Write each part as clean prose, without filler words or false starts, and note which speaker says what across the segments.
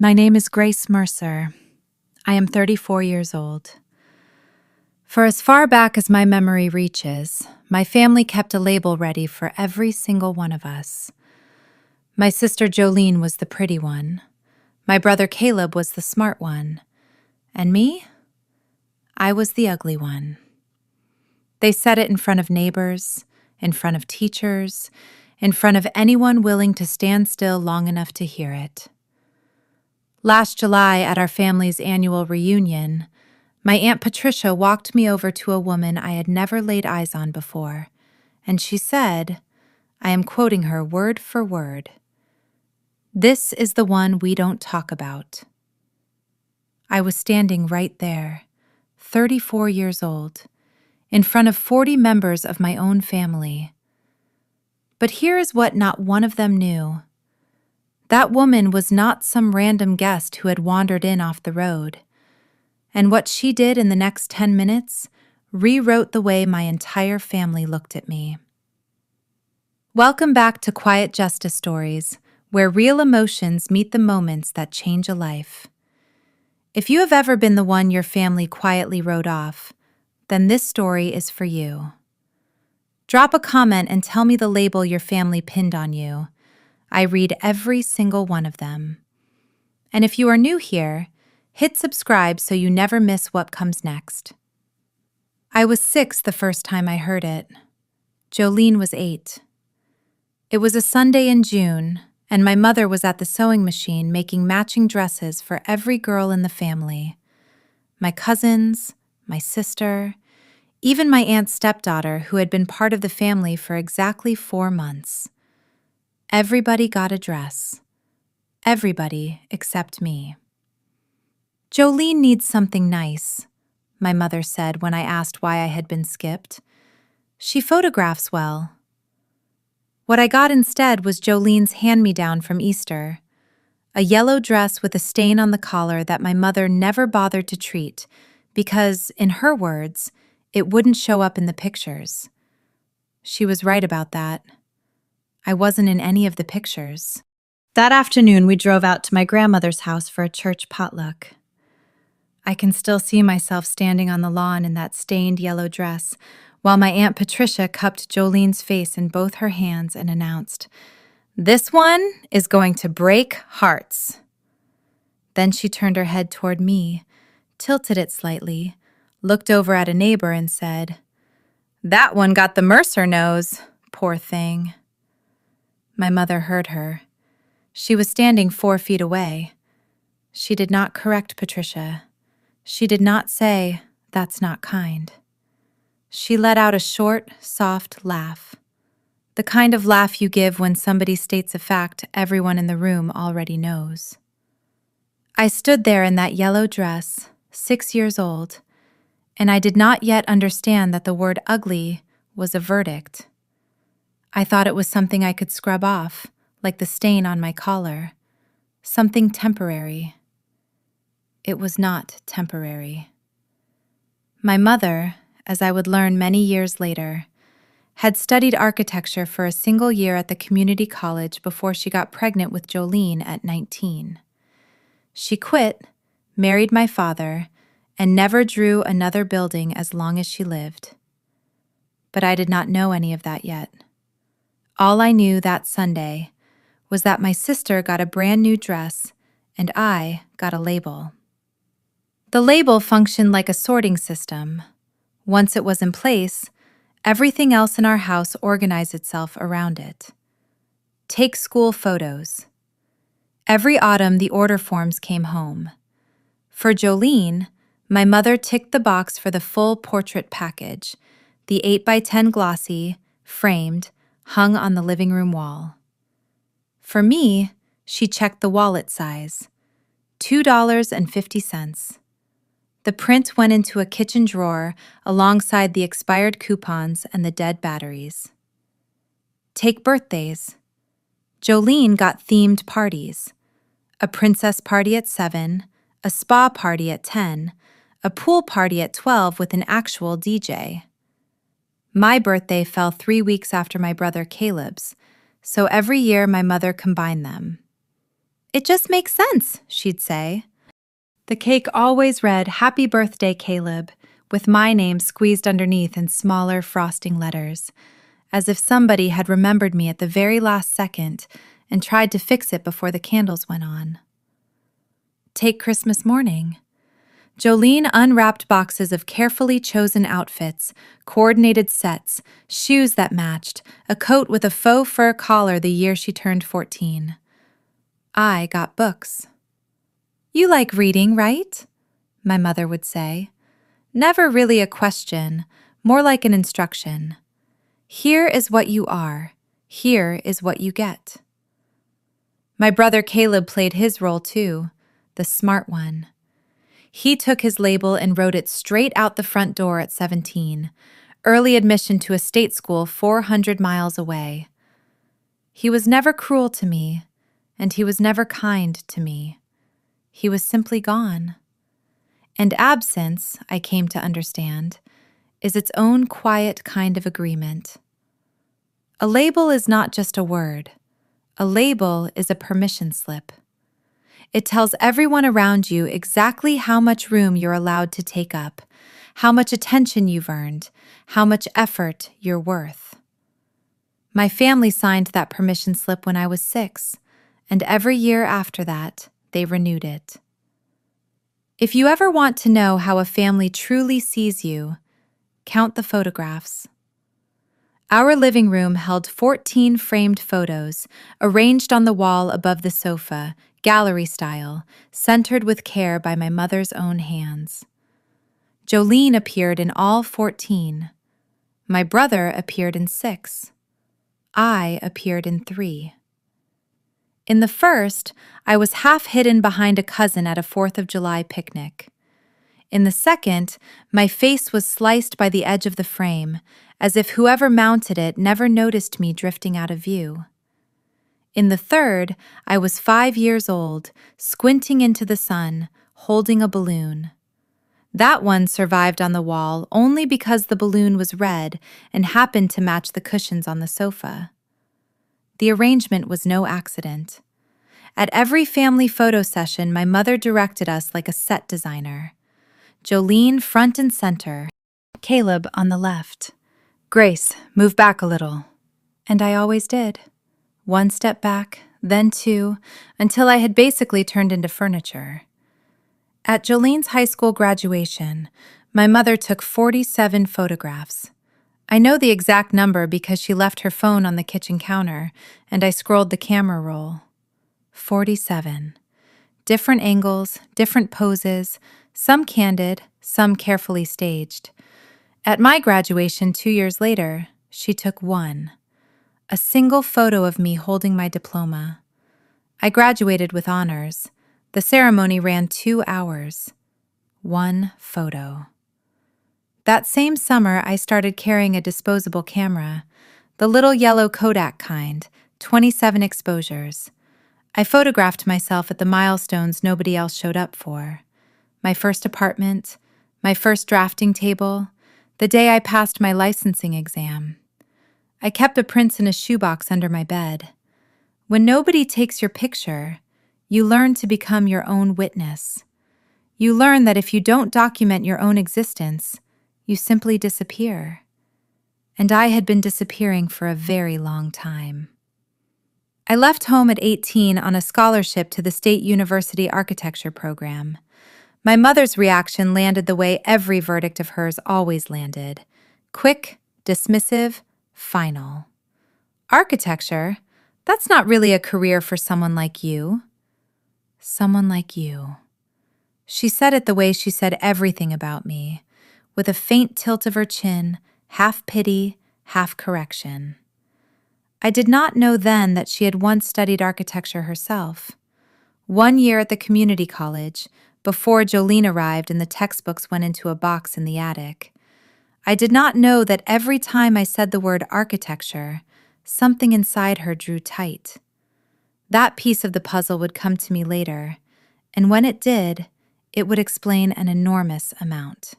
Speaker 1: My name is Grace Mercer. I am 34 years old. For as far back as my memory reaches, my family kept a label ready for every single one of us. My sister Jolene was the pretty one. My brother Caleb was the smart one. And me? I was the ugly one. They said it in front of neighbors, in front of teachers, in front of anyone willing to stand still long enough to hear it. Last July, at our family's annual reunion, my Aunt Patricia walked me over to a woman I had never laid eyes on before, and she said, I am quoting her word for word, "This is the one we don't talk about." I was standing right there, 34 years old, in front of 40 members of my own family. But here is what not one of them knew. That woman was not some random guest who had wandered in off the road. And what she did in the next 10 minutes rewrote the way my entire family looked at me. Welcome back to Quiet Justice Stories, where real emotions meet the moments that change a life. If you have ever been the one your family quietly wrote off, then this story is for you. Drop a comment and tell me the label your family pinned on you. I read every single one of them. And if you are new here, hit subscribe so you never miss what comes next. I was 6 the first time I heard it. Jolene was 8. It was a Sunday in June, and my mother was at the sewing machine making matching dresses for every girl in the family. My cousins, my sister, even my aunt's stepdaughter, who had been part of the family for exactly 4 months. Everybody got a dress. Everybody except me. Jolene needs something nice, my mother said when I asked why I had been skipped. She photographs well. What I got instead was Jolene's hand-me-down from Easter, a yellow dress with a stain on the collar that my mother never bothered to treat because, in her words, it wouldn't show up in the pictures. She was right about that. I wasn't in any of the pictures. That afternoon, we drove out to my grandmother's house for a church potluck. I can still see myself standing on the lawn in that stained yellow dress, while my Aunt Patricia cupped Jolene's face in both her hands and announced, "This one is going to break hearts." Then she turned her head toward me, tilted it slightly, looked over at a neighbor and said, "That one got the Mercer nose, poor thing." My mother heard her. She was standing 4 feet away. She did not correct Patricia. She did not say, "That's not kind." She let out a short, soft laugh. The kind of laugh you give when somebody states a fact everyone in the room already knows. I stood there in that yellow dress, 6 years old, and I did not yet understand that the word ugly was a verdict. I thought it was something I could scrub off, like the stain on my collar. Something temporary. It was not temporary. My mother, as I would learn many years later, had studied architecture for a single year at the community college before she got pregnant with Jolene at 19. She quit, married my father, and never drew another building as long as she lived. But I did not know any of that yet. All I knew that Sunday was that my sister got a brand new dress and I got a label. The label functioned like a sorting system. Once it was in place, everything else in our house organized itself around it. Take school photos. Every autumn, the order forms came home. For Jolene, my mother ticked the box for the full portrait package, the 8x10 glossy, framed, hung on the living room wall. For me, she checked the wallet size, $2.50. The print went into a kitchen drawer alongside the expired coupons and the dead batteries. Take birthdays. Jolene got themed parties. A princess party at 7, a spa party at 10, a pool party at 12 with an actual DJ. My birthday fell 3 weeks after my brother Caleb's, so every year my mother combined them. "It just makes sense," she'd say. The cake always read, "Happy Birthday, Caleb," with my name squeezed underneath in smaller frosting letters, as if somebody had remembered me at the very last second and tried to fix it before the candles went on. Take Christmas morning. Jolene unwrapped boxes of carefully chosen outfits, coordinated sets, shoes that matched, a coat with a faux fur collar the year she turned 14. I got books. "You like reading, right?" my mother would say. Never really a question, more like an instruction. Here is what you are. Here is what you get. My brother Caleb played his role too, the smart one. He took his label and wrote it straight out the front door at 17, early admission to a state school 400 miles away. He was never cruel to me, and he was never kind to me. He was simply gone. And absence, I came to understand, is its own quiet kind of agreement. A label is not just a word. A label is a permission slip. It tells everyone around you exactly how much room you're allowed to take up, how much attention you've earned, how much effort you're worth. My family signed that permission slip when I was 6, and every year after that, they renewed it. If you ever want to know how a family truly sees you, count the photographs. Our living room held 14 framed photos, arranged on the wall above the sofa, gallery style, centered with care by my mother's own hands. Jolene appeared in all 14. My brother appeared in 6. I appeared in 3. In the first, I was half hidden behind a cousin at a 4th of July picnic. In the second, my face was sliced by the edge of the frame, as if whoever mounted it never noticed me drifting out of view. In the third, I was 5 years old, squinting into the sun, holding a balloon. That one survived on the wall only because the balloon was red and happened to match the cushions on the sofa. The arrangement was no accident. At every family photo session, my mother directed us like a set designer. Jolene front and center, Caleb on the left. "Grace, move back a little." And I always did. 1 step back, then 2, until I had basically turned into furniture. At Jolene's high school graduation, my mother took 47 photographs. I know the exact number because she left her phone on the kitchen counter, and I scrolled the camera roll. 47. Different angles, different poses, some candid, some carefully staged. At my graduation 2 years later, she took 1. A single photo of me holding my diploma. I graduated with honors. The ceremony ran 2 hours. 1 photo. That same summer, I started carrying a disposable camera, the little yellow Kodak kind, 27 exposures. I photographed myself at the milestones nobody else showed up for. My first apartment, my first drafting table, the day I passed my licensing exam. I kept the prints in a shoebox under my bed. When nobody takes your picture, you learn to become your own witness. You learn that if you don't document your own existence, you simply disappear. And I had been disappearing for a very long time. I left home at 18 on a scholarship to the State University Architecture program. My mother's reaction landed the way every verdict of hers always landed. Quick, dismissive, final. Architecture? That's not really a career for someone like you. Someone like you. She said it the way she said everything about me, with a faint tilt of her chin, half pity, half correction. I did not know then that she had once studied architecture herself. 1 year at the community college, before Jolene arrived and the textbooks went into a box in the attic. I did not know that every time I said the word architecture, something inside her drew tight. That piece of the puzzle would come to me later, and when it did, it would explain an enormous amount.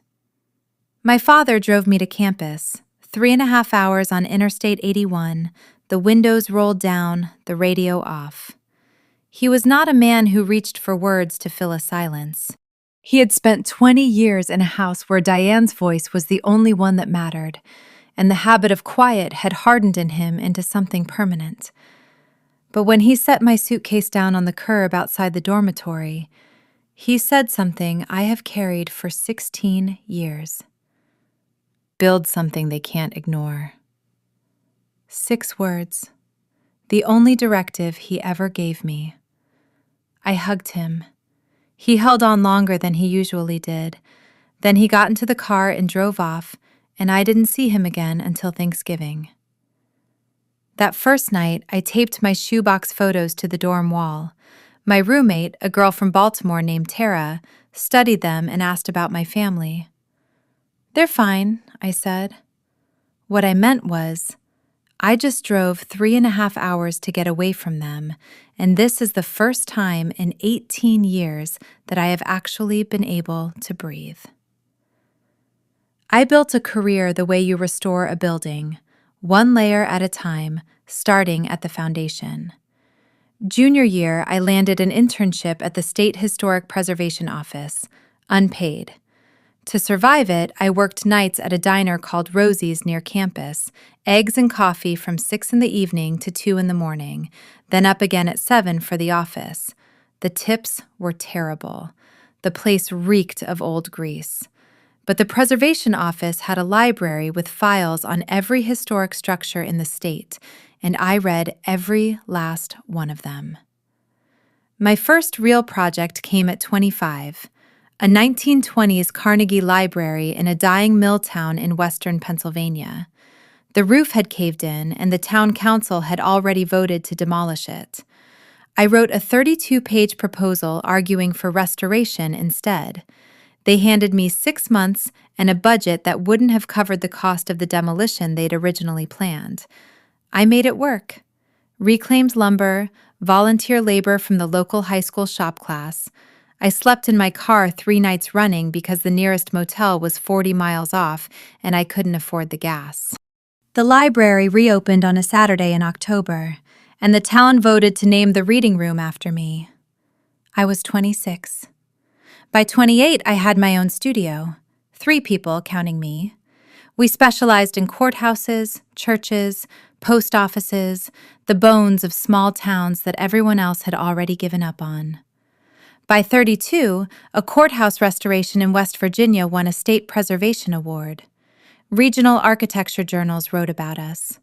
Speaker 1: My father drove me to campus, 3.5 hours on Interstate 81, the windows rolled down, the radio off. He was not a man who reached for words to fill a silence. He had spent 20 years in a house where Diane's voice was the only one that mattered, and the habit of quiet had hardened in him into something permanent. But when he set my suitcase down on the curb outside the dormitory, he said something I have carried for 16 years. Build something they can't ignore. 6 words, the only directive he ever gave me. I hugged him. He held on longer than he usually did. Then he got into the car and drove off, and I didn't see him again until Thanksgiving. That first night, I taped my shoebox photos to the dorm wall. My roommate, a girl from Baltimore named Tara, studied them and asked about my family. "They're fine," I said. What I meant was, I just drove 3.5 hours to get away from them, and this is the first time in 18 years that I have actually been able to breathe. I built a career the way you restore a building, one layer at a time, starting at the foundation. Junior year, I landed an internship at the State Historic Preservation Office, unpaid. To survive it, I worked nights at a diner called Rosie's near campus, eggs and coffee from 6 in the evening to 2 in the morning, then up again at 7 for the office. The tips were terrible. The place reeked of old grease. But the preservation office had a library with files on every historic structure in the state, and I read every last one of them. My first real project came at 25. A 1920s Carnegie Library in a dying mill town in western Pennsylvania. The roof had caved in, and the town council had already voted to demolish it. I wrote a 32-page proposal arguing for restoration instead. They handed me 6 months and a budget that wouldn't have covered the cost of the demolition they'd originally planned. I made it work. Reclaimed lumber, volunteer labor from the local high school shop class. I slept in my car 3 nights running because the nearest motel was 40 miles off and I couldn't afford the gas. The library reopened on a Saturday in October, and the town voted to name the reading room after me. I was 26. By 28, I had my own studio, 3 people counting me. We specialized in courthouses, churches, post offices, the bones of small towns that everyone else had already given up on. By 32, a courthouse restoration in West Virginia won a state preservation award. Regional architecture journals wrote about us.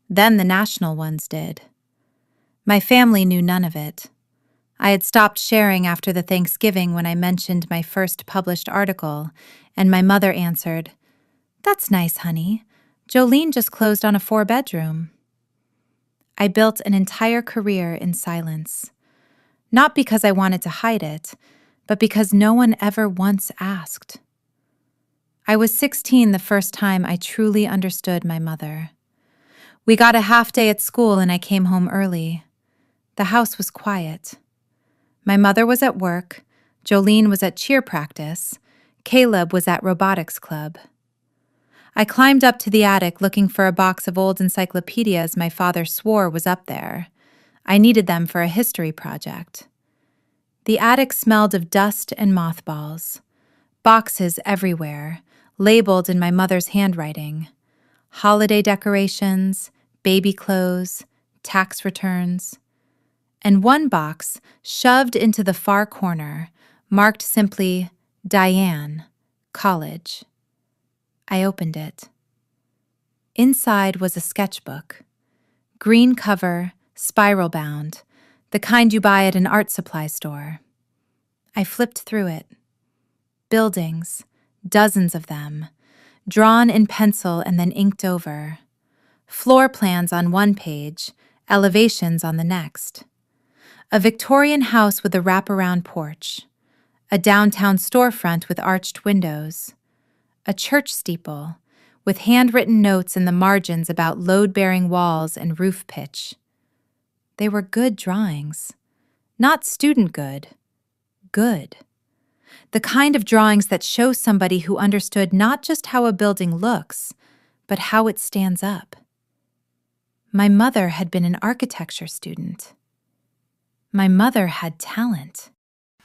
Speaker 1: Then the national ones did. My family knew none of it. I had stopped sharing after the Thanksgiving when I mentioned my first published article, and my mother answered, "That's nice, honey. Jolene just closed on a 4-bedroom. I built an entire career in silence. Not because I wanted to hide it, but because no one ever once asked. I was 16 the first time I truly understood my mother. We got a half day at school and I came home early. The house was quiet. My mother was at work, Jolene was at cheer practice, Caleb was at robotics club. I climbed up to the attic looking for a box of old encyclopedias my father swore was up there. I needed them for a history project. The attic smelled of dust and mothballs. Boxes everywhere, labeled in my mother's handwriting. Holiday decorations, baby clothes, tax returns. And one box, shoved into the far corner, marked simply, Diane, College. I opened it. Inside was a sketchbook. Green cover, spiral bound, the kind you buy at an art supply store. I flipped through it. Buildings, dozens of them, drawn in pencil and then inked over. Floor plans on one page, elevations on the next. A Victorian house with a wraparound porch. A downtown storefront with arched windows. A church steeple, with handwritten notes in the margins about load-bearing walls and roof pitch. They were good drawings. Not student good. Good. The kind of drawings that show somebody who understood not just how a building looks, but how it stands up. My mother had been an architecture student. My mother had talent.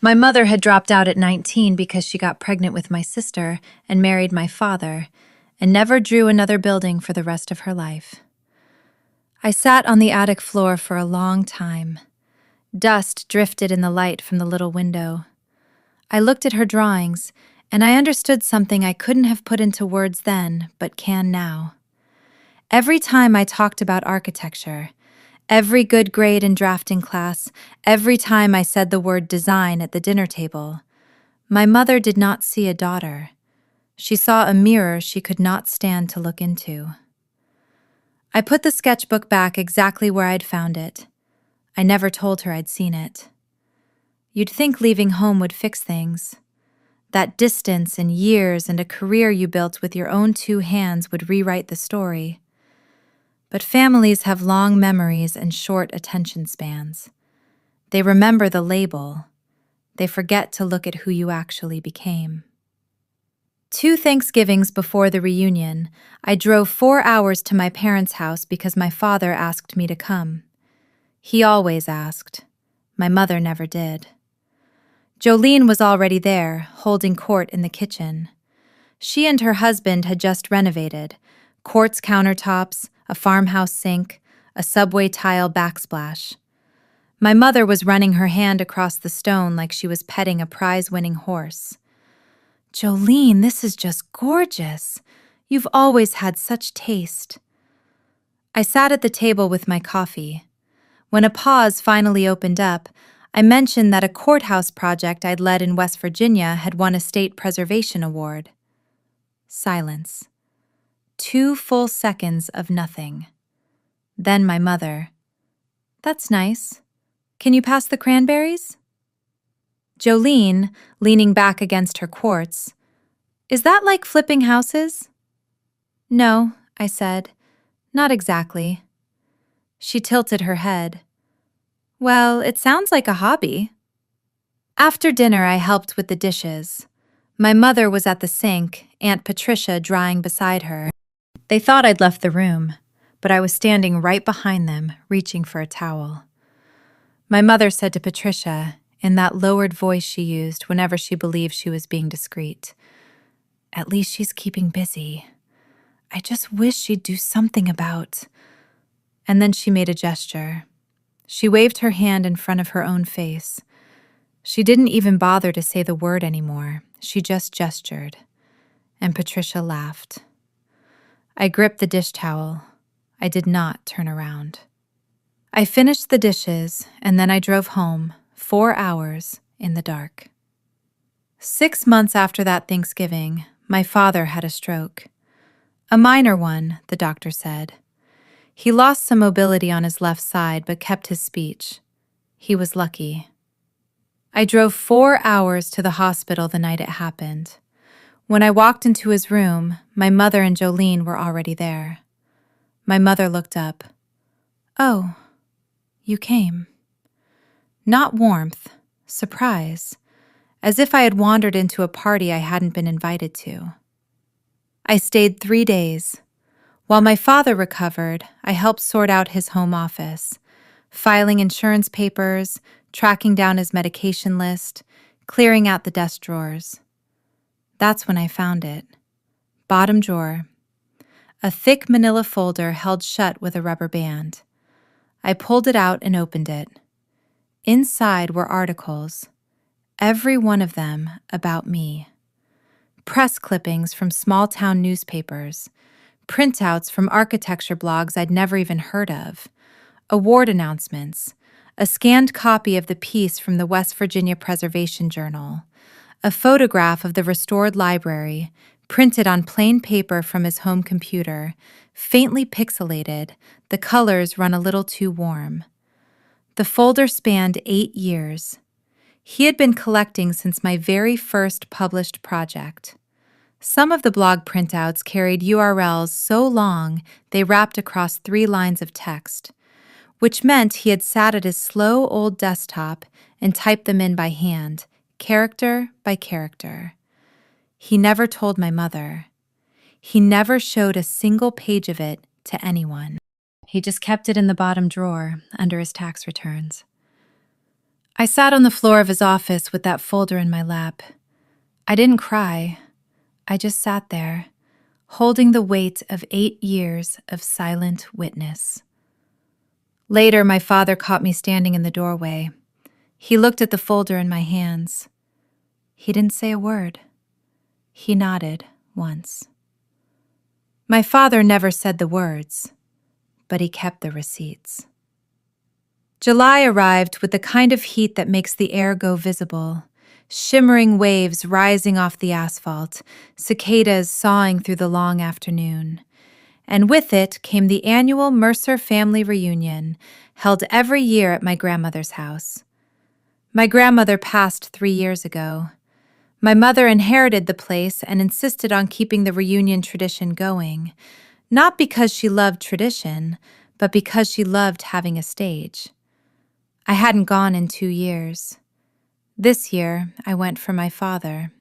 Speaker 1: My mother had dropped out at 19 because she got pregnant with my sister and married my father, and never drew another building for the rest of her life. I sat on the attic floor for a long time. Dust drifted in the light from the little window. I looked at her drawings, and I understood something I couldn't have put into words then, but can now. Every time I talked about architecture, every good grade in drafting class, every time I said the word design at the dinner table, my mother did not see a daughter. She saw a mirror she could not stand to look into. I put the sketchbook back exactly where I'd found it. I never told her I'd seen it. You'd think leaving home would fix things. That distance and years and a career you built with your own 2 hands would rewrite the story. But families have long memories and short attention spans. They remember the label. They forget to look at who you actually became. 2 Thanksgivings before the reunion, I drove 4 hours to my parents' house because my father asked me to come. He always asked. My mother never did. Jolene was already there, holding court in the kitchen. She and her husband had just renovated: quartz countertops, a farmhouse sink, a subway tile backsplash. My mother was running her hand across the stone like she was petting a prize-winning horse. "Jolene, this is just gorgeous. You've always had such taste." I sat at the table with my coffee. When a pause finally opened up, I mentioned that a courthouse project I'd led in West Virginia had won a state preservation award. Silence. 2 full seconds of nothing. Then my mother. "That's nice. Can you pass the cranberries?" Jolene, leaning back against her quartz. "Is that like flipping houses?" "No," I said. "Not exactly." She tilted her head. "Well, it sounds like a hobby." After dinner, I helped with the dishes. My mother was at the sink, Aunt Patricia drying beside her. They thought I'd left the room, but I was standing right behind them, reaching for a towel. My mother said to Patricia, in that lowered voice she used whenever she believed she was being discreet, "At least she's keeping busy. I just wish she'd do something about..." And then she made a gesture. She waved her hand in front of her own face. She didn't even bother to say the word anymore. She just gestured. And Patricia laughed. I gripped the dish towel. I did not turn around. I finished the dishes, and then I drove home, 4 hours, in the dark. 6 months after that Thanksgiving, my father had a stroke. A minor one, the doctor said. He lost some mobility on his left side but kept his speech. He was lucky. I drove 4 hours to the hospital the night it happened. When I walked into his room, my mother and Jolene were already there. My mother looked up. "Oh, you came." Not warmth, surprise, as if I had wandered into a party I hadn't been invited to. I stayed 3 days. While my father recovered, I helped sort out his home office, filing insurance papers, tracking down his medication list, clearing out the desk drawers. That's when I found it. Bottom drawer. A thick manila folder held shut with a rubber band. I pulled it out and opened it. Inside were articles, every one of them about me. Press clippings from small-town newspapers, printouts from architecture blogs I'd never even heard of, award announcements, a scanned copy of the piece from the West Virginia Preservation Journal, a photograph of the restored library, printed on plain paper from his home computer, faintly pixelated, the colors run a little too warm. The folder spanned 8 years. He had been collecting since my very first published project. Some of the blog printouts carried URLs so long they wrapped across 3 lines of text, which meant he had sat at his slow old desktop and typed them in by hand, character by character. He never told my mother. He never showed a single page of it to anyone. He just kept it in the bottom drawer under his tax returns. I sat on the floor of his office with that folder in my lap. I didn't cry. I just sat there, holding the weight of 8 years of silent witness. Later, my father caught me standing in the doorway. He looked at the folder in my hands. He didn't say a word. He nodded once. My father never said the words, but he kept the receipts. July arrived with the kind of heat that makes the air go visible, shimmering waves rising off the asphalt, cicadas sawing through the long afternoon. And with it came the annual Mercer family reunion, held every year at my grandmother's house. My grandmother passed 3 years ago. My mother inherited the place and insisted on keeping the reunion tradition going, not because she loved tradition, but because she loved having a stage. I hadn't gone in 2 years. This year, I went for my father.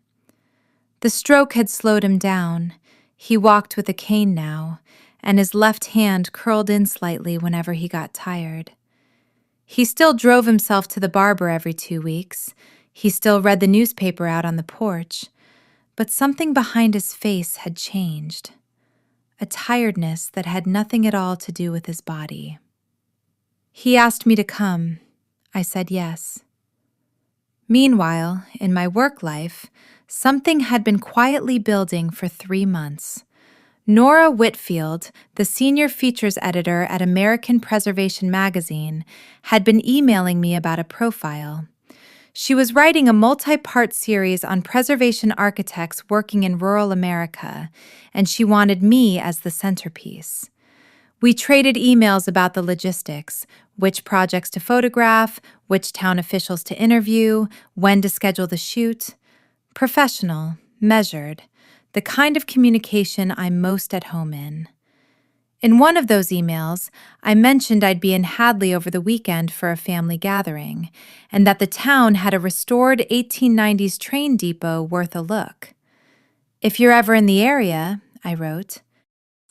Speaker 1: The stroke had slowed him down. He walked with a cane now, and his left hand curled in slightly whenever he got tired. He still drove himself to the barber every 2 weeks. He still read the newspaper out on the porch. But something behind his face had changed. A tiredness that had nothing at all to do with his body. He asked me to come. I said yes. Meanwhile, in my work life, something had been quietly building for 3 months. Nora Whitfield, the senior features editor at American Preservation magazine, had been emailing me about a profile. She was writing a multi-part series on preservation architects working in rural America, and she wanted me as the centerpiece. We traded emails about the logistics, which projects to photograph, which town officials to interview, when to schedule the shoot. Professional, measured, the kind of communication I'm most at home in. In one of those emails, I mentioned I'd be in Hadley over the weekend for a family gathering, and that the town had a restored 1890s train depot worth a look. If you're ever in the area, I wrote.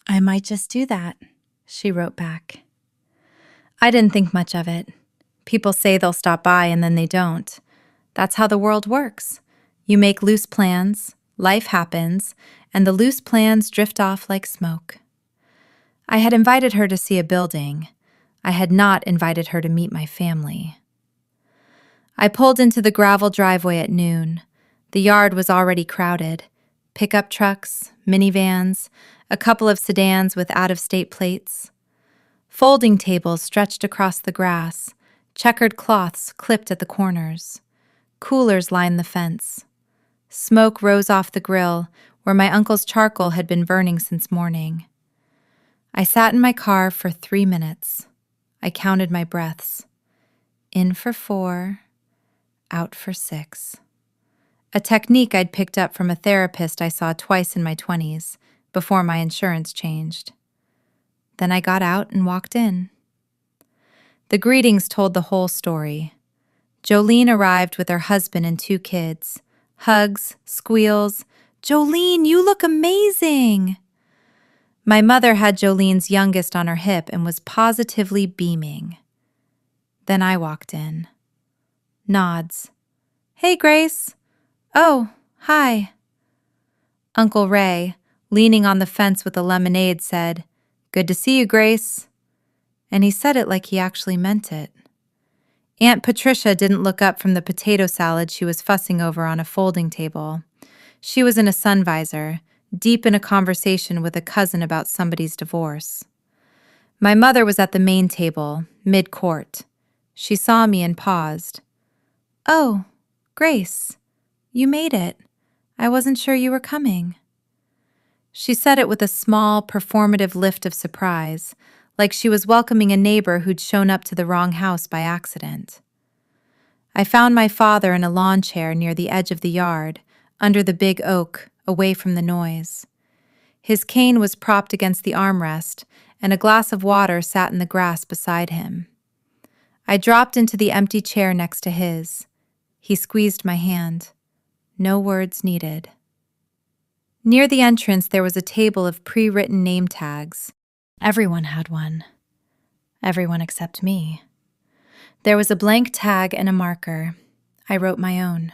Speaker 1: I might just do that, she wrote back. I didn't think much of it. People say they'll stop by and then they don't. That's how the world works. You make loose plans, life happens, and the loose plans drift off like smoke. I had invited her to see a building. I had not invited her to meet my family. I pulled into the gravel driveway at noon. The yard was already crowded. Pickup trucks, minivans, a couple of sedans with out-of-state plates. Folding tables stretched across the grass, checkered cloths clipped at the corners. Coolers lined the fence. Smoke rose off the grill, where my uncle's charcoal had been burning since morning. I sat in my car for 3 minutes. I counted my breaths. In for 4, out for 6. A technique I'd picked up from a therapist I saw twice in my 20s, before my insurance changed. Then I got out and walked in. The greetings told the whole story. Jolene arrived with her husband and 2 kids. Hugs, squeals. "Jolene, you look amazing!" My mother had Jolene's youngest on her hip and was positively beaming. Then I walked in. Nods. "Hey, Grace." "Oh, hi." Uncle Ray, leaning on the fence with a lemonade, said, "Good to see you, Grace." And he said it like he actually meant it. Aunt Patricia didn't look up from the potato salad she was fussing over on a folding table. She was in a sun visor, deep in a conversation with a cousin about somebody's divorce. My mother was at the main table, mid-court. She saw me and paused. "Oh, Grace, you made it. I wasn't sure you were coming." She said it with a small, performative lift of surprise, like she was welcoming a neighbor who'd shown up to the wrong house by accident. I found my father in a lawn chair near the edge of the yard, under the big oak, away from the noise. His cane was propped against the armrest, and a glass of water sat in the grass beside him. I dropped into the empty chair next to his. He squeezed my hand. No words needed. Near the entrance there was a table of pre-written name tags. Everyone had one. Everyone except me. There was a blank tag and a marker. I wrote my own.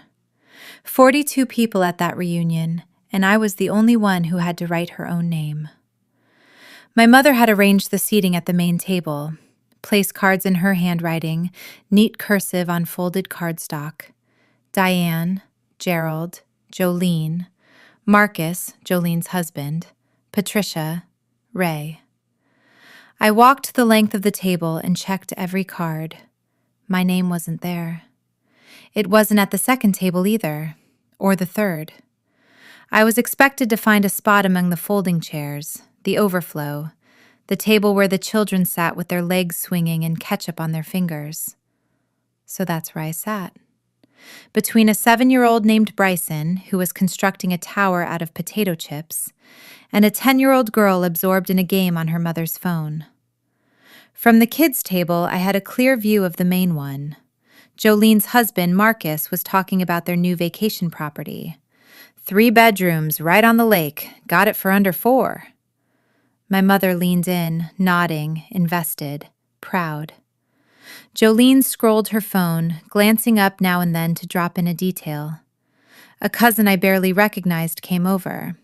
Speaker 1: 42 people at that reunion, and I was the only one who had to write her own name. My mother had arranged the seating at the main table, place cards in her handwriting, neat cursive on folded cardstock. Diane, Gerald, Jolene, Marcus, Jolene's husband, Patricia, Ray. I walked the length of the table and checked every card. My name wasn't there. It wasn't at the second table either, or the third. I was expected to find a spot among the folding chairs, the overflow, the table where the children sat with their legs swinging and ketchup on their fingers. So that's where I sat. Between a 7-year-old named Bryson, who was constructing a tower out of potato chips, and a 10-year-old girl absorbed in a game on her mother's phone. From the kids' table, I had a clear view of the main one. Jolene's husband, Marcus, was talking about their new vacation property. 3 bedrooms, right on the lake. Got it for under $4. My mother leaned in, nodding, invested, proud. Jolene scrolled her phone, glancing up now and then to drop in a detail. A cousin I barely recognized came over.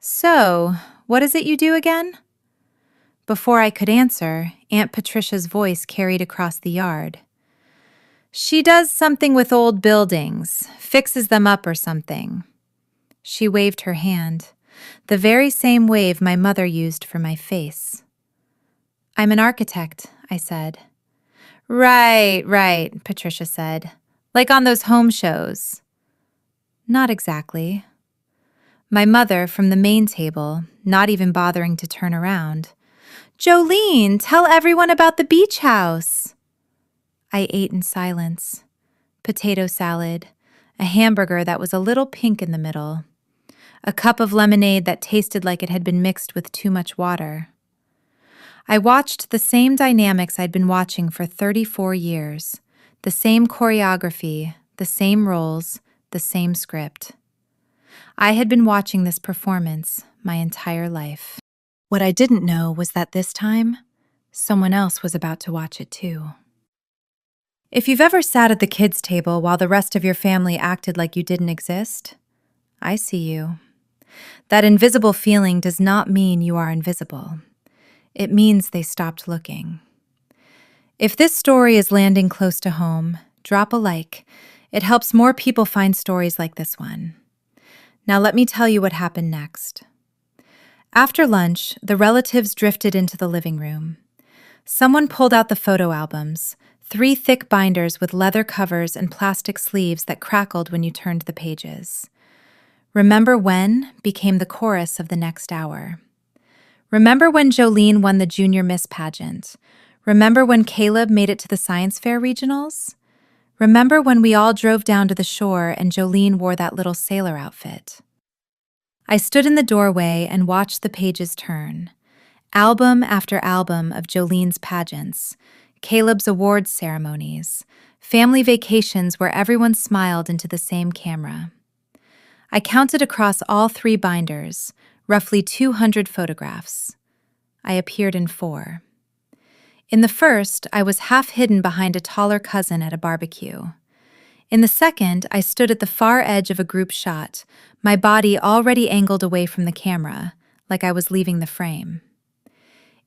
Speaker 1: "So, what is it you do again?" Before I could answer, Aunt Patricia's voice carried across the yard. "She does something with old buildings, fixes them up or something." She waved her hand, the very same wave my mother used for my face. "I'm an architect," I said. Right, Patricia said. "Like on those home shows." "Not exactly." My mother, from the main table, not even bothering to turn around. "Jolene, tell everyone about the beach house." I ate in silence. Potato salad, a hamburger that was a little pink in the middle, a cup of lemonade that tasted like it had been mixed with too much water. I watched the same dynamics I'd been watching for 34 years, the same choreography, the same roles, the same script. I had been watching this performance my entire life. What I didn't know was that this time, someone else was about to watch it too. If you've ever sat at the kids' table while the rest of your family acted like you didn't exist, I see you. That invisible feeling does not mean you are invisible. It means they stopped looking. If this story is landing close to home, drop a like. It helps more people find stories like this one. Now let me tell you what happened next. After lunch, the relatives drifted into the living room. Someone pulled out the photo albums, 3 thick binders with leather covers and plastic sleeves that crackled when you turned the pages. "Remember when" became the chorus of the next hour. Remember when Jolene won the Junior Miss pageant? Remember when Caleb made it to the science fair regionals? Remember when we all drove down to the shore and Jolene wore that little sailor outfit? I stood in the doorway and watched the pages turn. Album after album of Jolene's pageants, Caleb's awards ceremonies, family vacations where everyone smiled into the same camera. I counted across all 3 binders, roughly 200 photographs. I appeared in 4. In the first, I was half hidden behind a taller cousin at a barbecue. In the second, I stood at the far edge of a group shot, my body already angled away from the camera, like I was leaving the frame.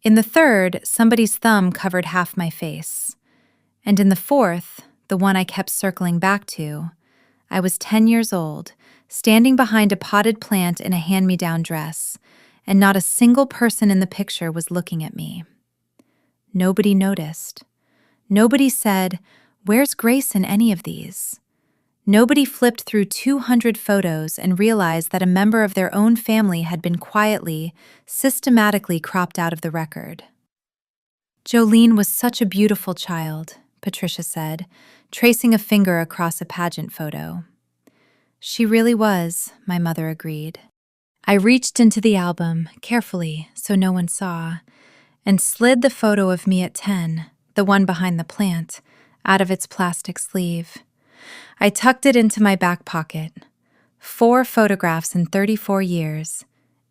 Speaker 1: In the third, somebody's thumb covered half my face. And in the fourth, the one I kept circling back to, I was 10 years old, standing behind a potted plant in a hand-me-down dress, and not a single person in the picture was looking at me. Nobody noticed. Nobody said, "Where's Grace in any of these?" Nobody flipped through 200 photos and realized that a member of their own family had been quietly, systematically cropped out of the record. "Jolene was such a beautiful child," Patricia said, tracing a finger across a pageant photo. "She really was," my mother agreed. I reached into the album, carefully, so no one saw, and slid the photo of me at 10, the one behind the plant, out of its plastic sleeve. I tucked it into my back pocket. 4 photographs in 34 years,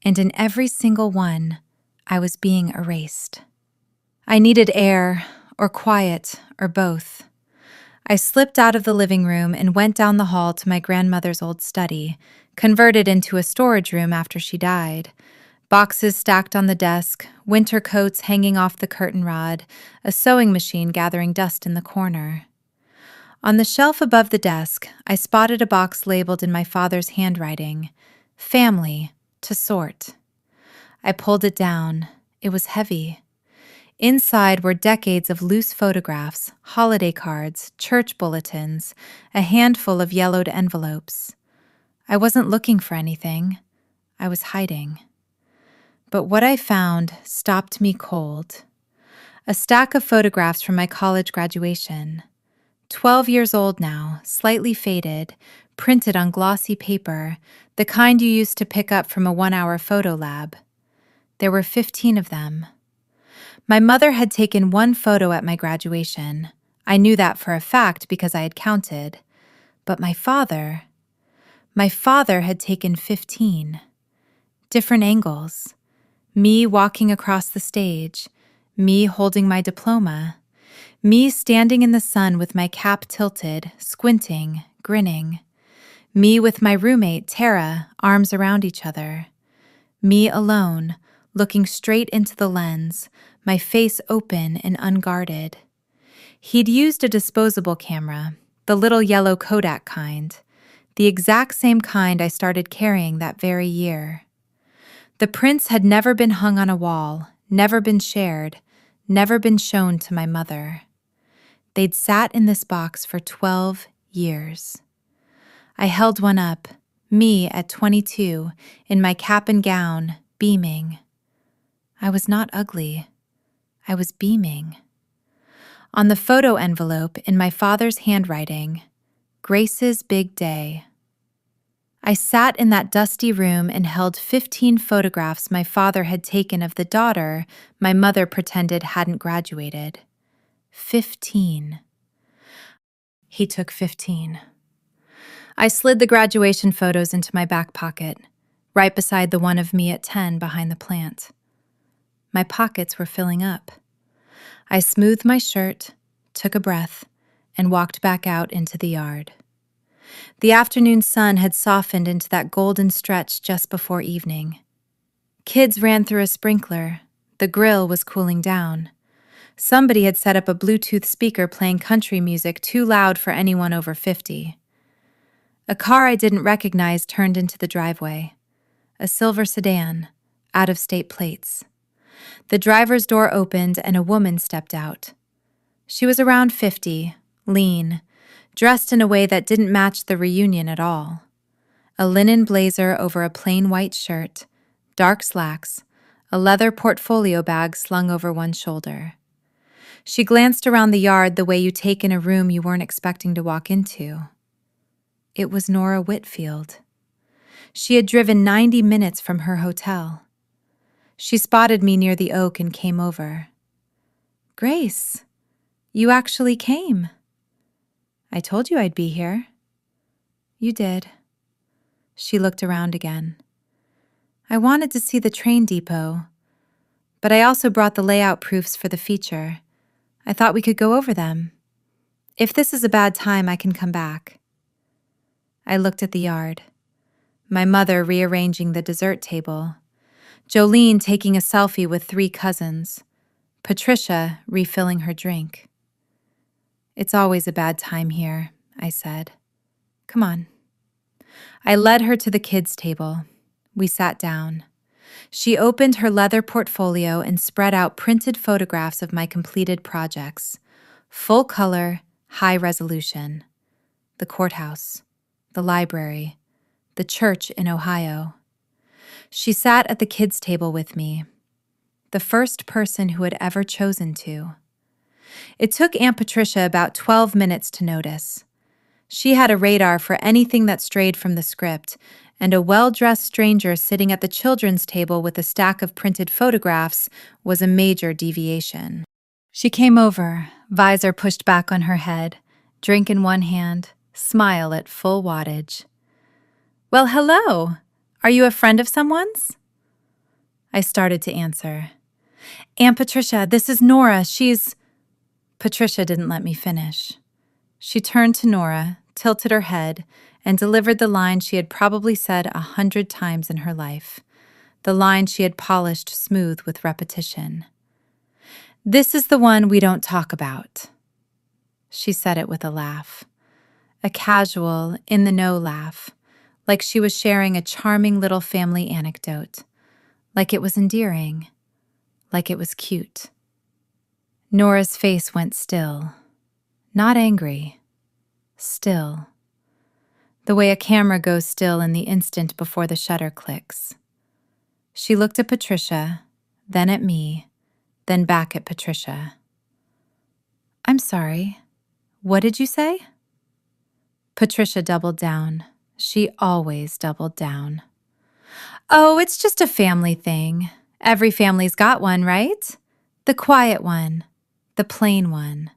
Speaker 1: and in every single one, I was being erased. I needed air, or quiet, or both. I slipped out of the living room and went down the hall to my grandmother's old study, converted into a storage room after she died. Boxes stacked on the desk, winter coats hanging off the curtain rod, a sewing machine gathering dust in the corner. On the shelf above the desk, I spotted a box labeled in my father's handwriting, "Family, to sort." I pulled it down. It was heavy. Inside were decades of loose photographs, holiday cards, church bulletins, a handful of yellowed envelopes. I wasn't looking for anything. I was hiding. But what I found stopped me cold. A stack of photographs from my college graduation. 12 years old now, slightly faded, printed on glossy paper, the kind you used to pick up from a 1-hour photo lab. There were 15 of them. My mother had taken one photo at my graduation. I knew that for a fact because I had counted. But my father had taken 15. Different angles. Me walking across the stage, me holding my diploma, me standing in the sun with my cap tilted, squinting, grinning, me with my roommate, Tara, arms around each other, me alone, looking straight into the lens, my face open and unguarded. He'd used a disposable camera, the little yellow Kodak kind, the exact same kind I started carrying that very year. The prints had never been hung on a wall, never been shared, never been shown to my mother. They'd sat in this box for 12 years. I held one up, me at 22, in my cap and gown, beaming. I was not ugly. I was beaming. On the photo envelope, in my father's handwriting, "Grace's Big Day." I sat in that dusty room and held 15 photographs my father had taken of the daughter my mother pretended hadn't graduated. 15. He took 15. I slid the graduation photos into my back pocket, right beside the one of me at 10 behind the plant. My pockets were filling up. I smoothed my shirt, took a breath, and walked back out into the yard. The afternoon sun had softened into that golden stretch just before evening. Kids ran through a sprinkler. The grill was cooling down. Somebody had set up a Bluetooth speaker playing country music too loud for anyone over 50. A car I didn't recognize turned into the driveway. A silver sedan, out-of-state plates. The driver's door opened and a woman stepped out. She was around 50, lean, dressed in a way that didn't match the reunion at all. A linen blazer over a plain white shirt, dark slacks, a leather portfolio bag slung over one shoulder. She glanced around the yard the way you take in a room you weren't expecting to walk into. It was Nora Whitfield. She had driven 90 minutes from her hotel. She spotted me near the oak and came over. "Grace, you actually came." "I told you I'd be here." "You did." She looked around again. "I wanted to see the train depot, but I also brought the layout proofs for the feature. I thought we could go over them. If this is a bad time, I can come back." I looked at the yard. My mother rearranging the dessert table. Jolene taking a selfie with 3 cousins. Patricia refilling her drink. "It's always a bad time here," I said. "Come on." I led her to the kids' table. We sat down. She opened her leather portfolio and spread out printed photographs of my completed projects. Full color, high resolution. The courthouse, the library, the church in Ohio. She sat at the kids' table with me, the first person who had ever chosen to. It took Aunt Patricia about 12 minutes to notice. She had a radar for anything that strayed from the script, and a well-dressed stranger sitting at the children's table with a stack of printed photographs was a major deviation. She came over, visor pushed back on her head, drink in one hand, smile at full wattage. "Well, hello! Are you a friend of someone's?" I started to answer. "Aunt Patricia, this is Nora. She's..." Patricia didn't let me finish. She turned to Nora, tilted her head, and delivered the line she had probably said 100 times in her life, the line she had polished smooth with repetition. "This is the one we don't talk about." She said it with a laugh, a casual, in-the-know laugh, like she was sharing a charming little family anecdote, like it was endearing, like it was cute. Nora's face went still, not angry, still, the way a camera goes still in the instant before the shutter clicks. She looked at Patricia, then at me, then back at Patricia. "I'm sorry, what did you say?" Patricia doubled down. She always doubled down. "Oh, it's just a family thing. Every family's got one, right? The quiet one, the plain one."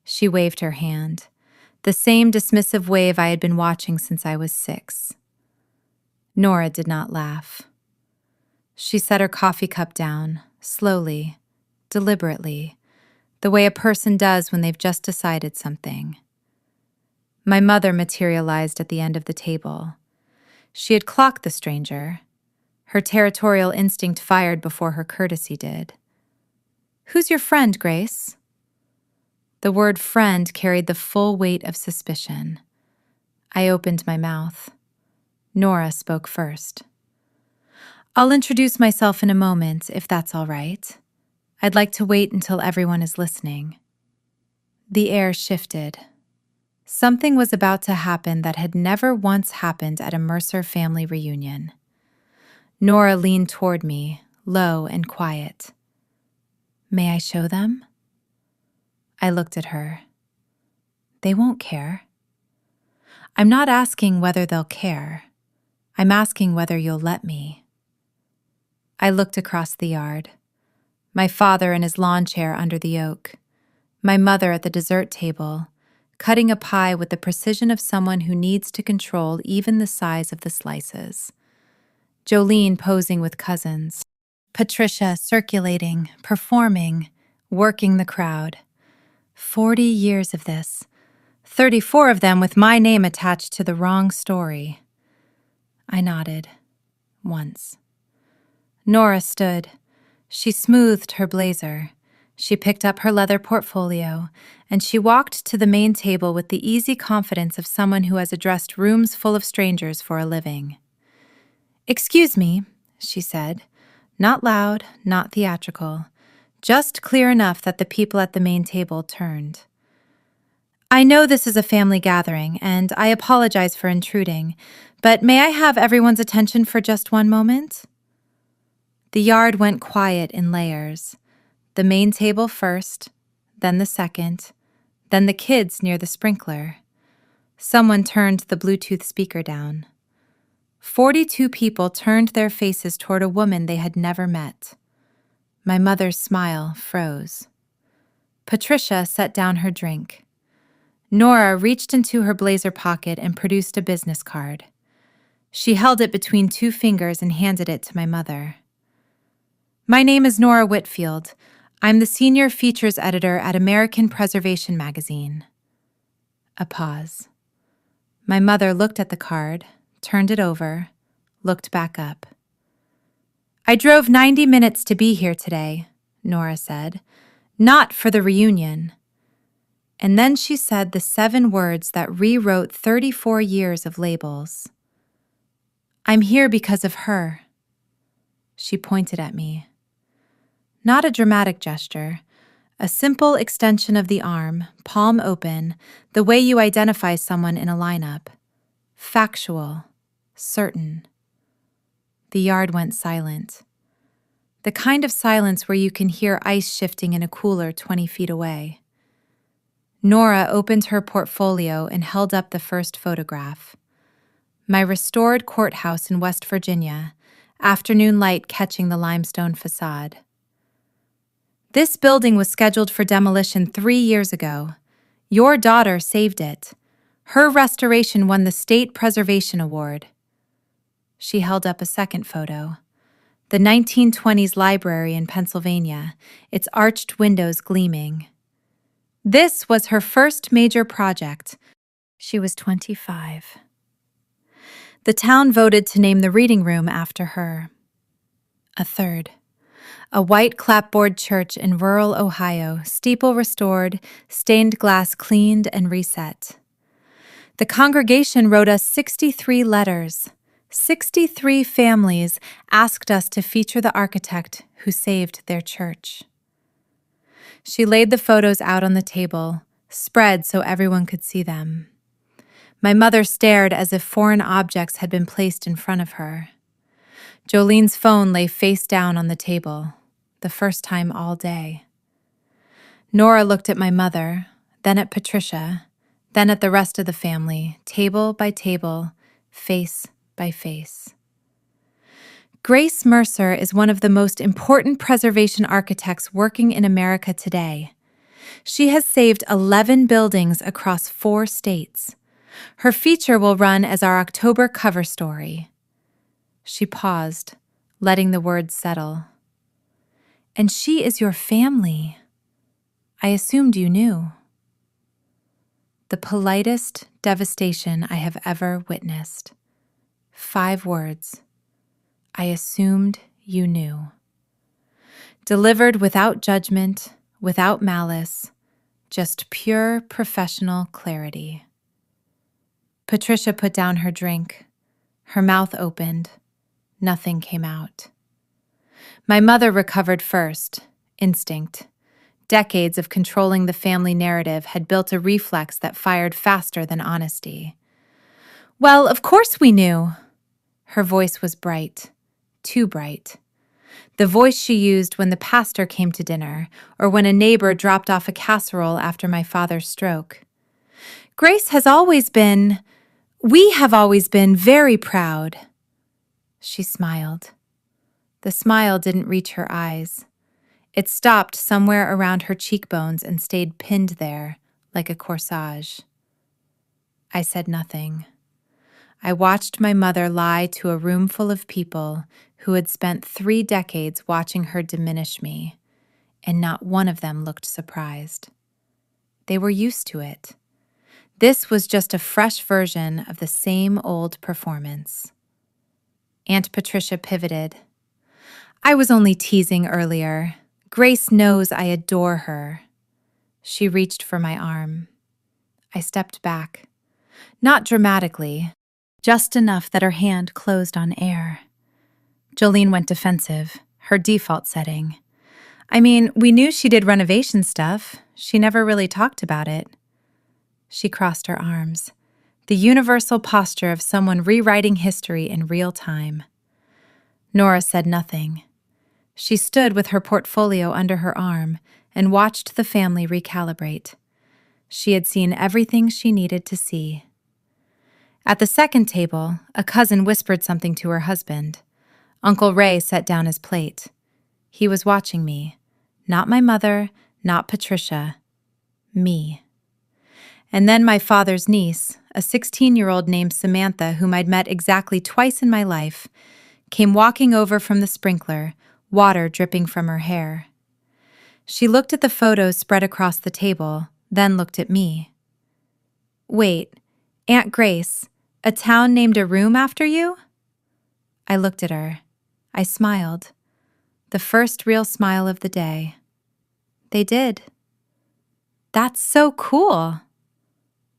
Speaker 1: She waved her hand, the same dismissive wave I had been watching since I was 6. Nora did not laugh. She set her coffee cup down, slowly, deliberately, the way a person does when they've just decided something. My mother materialized at the end of the table. She had clocked the stranger. Her territorial instinct fired before her courtesy did. "Who's your friend, Grace?" The word friend carried the full weight of suspicion. I opened my mouth. Nora spoke first. "I'll introduce myself in a moment, if that's all right. I'd like to wait until everyone is listening." The air shifted. Something was about to happen that had never once happened at a Mercer family reunion. Nora leaned toward me, low and quiet. "May I show them?" I looked at her. "They won't care." "I'm not asking whether they'll care. I'm asking whether you'll let me." I looked across the yard. My father in his lawn chair under the oak. My mother at the dessert table, cutting a pie with the precision of someone who needs to control even the size of the slices. Jolene posing with cousins. Patricia circulating, performing, working the crowd. 40 years of this. 34 of them with my name attached to the wrong story. I nodded. Once. Nora stood. She smoothed her blazer. She picked up her leather portfolio, and she walked to the main table with the easy confidence of someone who has addressed rooms full of strangers for a living. "Excuse me," she said, not loud, not theatrical, just clear enough that the people at the main table turned. "I know this is a family gathering, and I apologize for intruding, but may I have everyone's attention for just one moment?" The yard went quiet in layers. The main table first, then the second, then the kids near the sprinkler. Someone turned the Bluetooth speaker down. 42 people turned their faces toward a woman they had never met. My mother's smile froze. Patricia set down her drink. Nora reached into her blazer pocket and produced a business card. She held it between 2 fingers and handed it to my mother. "My name is Nora Whitfield. I'm the senior features editor at American Preservation Magazine." A pause. My mother looked at the card, turned it over, looked back up. "I drove 90 minutes to be here today," Nora said. "Not for the reunion." And then she said the 7 words that rewrote 34 years of labels. "I'm here because of her." She pointed at me. Not a dramatic gesture, a simple extension of the arm, palm open, the way you identify someone in a lineup. Factual, certain. The yard went silent. The kind of silence where you can hear ice shifting in a cooler 20 feet away. Nora opened her portfolio and held up the first photograph. My restored courthouse in West Virginia, afternoon light catching the limestone facade. "This building was scheduled for demolition 3 years ago. Your daughter saved it. Her restoration won the State Preservation Award." She held up a second photo. The 1920s library in Pennsylvania, its arched windows gleaming. This was her first major project. She was 25. The town voted to name the reading room after her. A third. A white clapboard church in rural Ohio, steeple restored, stained glass cleaned and reset. The congregation wrote us 63 letters. 63 families asked us to feature the architect who saved their church. She laid the photos out on the table, spread so everyone could see them. My mother stared as if foreign objects had been placed in front of her. Jolene's phone lay face down on the table, the first time all day. Nora looked at my mother, then at Patricia, then at the rest of the family, table by table, face by face. Grace Mercer is one of the most important preservation architects working in America today. She has saved 11 buildings across 4 states. Her feature will run as our October cover story. She paused, letting the words settle. And she is your family. I assumed you knew. The politest devastation I have ever witnessed. 5 words. I assumed you knew. Delivered without judgment, without malice, just pure professional clarity. Patricia put down her drink. Her mouth opened. Nothing came out. My mother recovered first, instinct. Decades of controlling the family narrative had built a reflex that fired faster than honesty. Well, of course we knew. Her voice was bright, too bright. The voice she used when the pastor came to dinner or when a neighbor dropped off a casserole after my father's stroke. We have always been very proud. She smiled. The smile didn't reach her eyes. It stopped somewhere around her cheekbones and stayed pinned there, like a corsage. I said nothing. I watched my mother lie to a room full of people who had spent 3 decades watching her diminish me, and not one of them looked surprised. They were used to it. This was just a fresh version of the same old performance. Aunt Patricia pivoted. I was only teasing earlier. Grace knows I adore her. She reached for my arm. I stepped back. Not dramatically, just enough that her hand closed on air. Jolene went defensive, her default setting. I mean, we knew she did renovation stuff. She never really talked about it. She crossed her arms, the universal posture of someone rewriting history in real time. Nora said nothing. She stood with her portfolio under her arm and watched the family recalibrate. She had seen everything she needed to see. At the second table, a cousin whispered something to her husband. Uncle Ray set down his plate. He was watching me. Not my mother, not Patricia. Me. And then my father's niece, a 16-year-old named Samantha, whom I'd met exactly twice in my life, came walking over from the sprinkler, water dripping from her hair. She looked at the photos spread across the table, then looked at me. Wait, Aunt Grace, a town named a room after you? I looked at her. I smiled. The first real smile of the day. They did. That's so cool.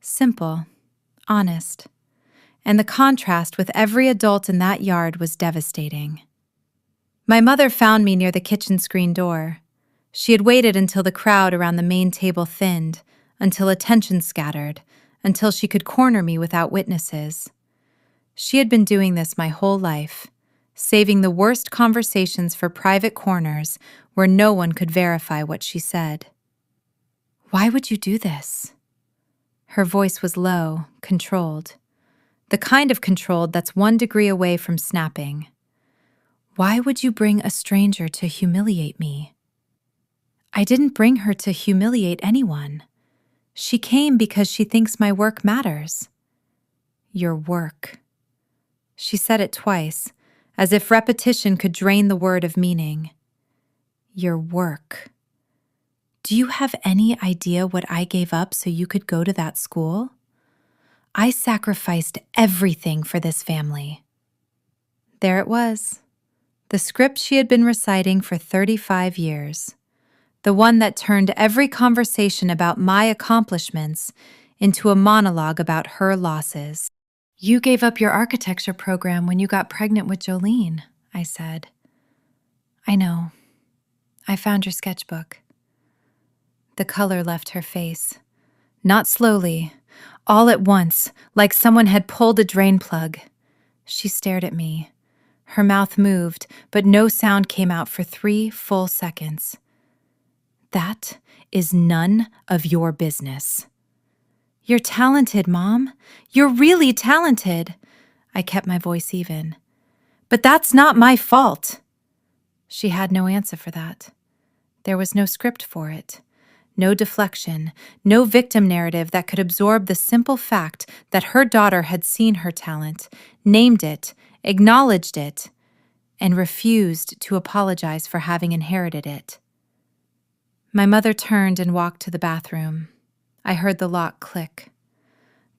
Speaker 1: Simple, honest. And the contrast with every adult in that yard was devastating. My mother found me near the kitchen screen door. She had waited until the crowd around the main table thinned, until attention scattered, until she could corner me without witnesses. She had been doing this my whole life, saving the worst conversations for private corners where no one could verify what she said. Why would you do this? Her voice was low, controlled. The kind of controlled that's 1 degree away from snapping. Why would you bring a stranger to humiliate me? I didn't bring her to humiliate anyone. She came because she thinks my work matters. Your work. She said it twice, as if repetition could drain the word of meaning. Your work. Do you have any idea what I gave up so you could go to that school? I sacrificed everything for this family." There it was, the script she had been reciting for 35 years, the one that turned every conversation about my accomplishments into a monologue about her losses. "You gave up your architecture program when you got pregnant with Jolene," I said. "I know. I found your sketchbook." The color left her face. Not slowly, all at once, like someone had pulled a drain plug. She stared at me. Her mouth moved, but no sound came out for 3 full seconds. "That is none of your business." "You're talented, Mom. You're really talented." I kept my voice even. "But that's not my fault." She had no answer for that. There was no script for it. No deflection, no victim narrative that could absorb the simple fact that her daughter had seen her talent, named it, acknowledged it, and refused to apologize for having inherited it. My mother turned and walked to the bathroom. I heard the lock click.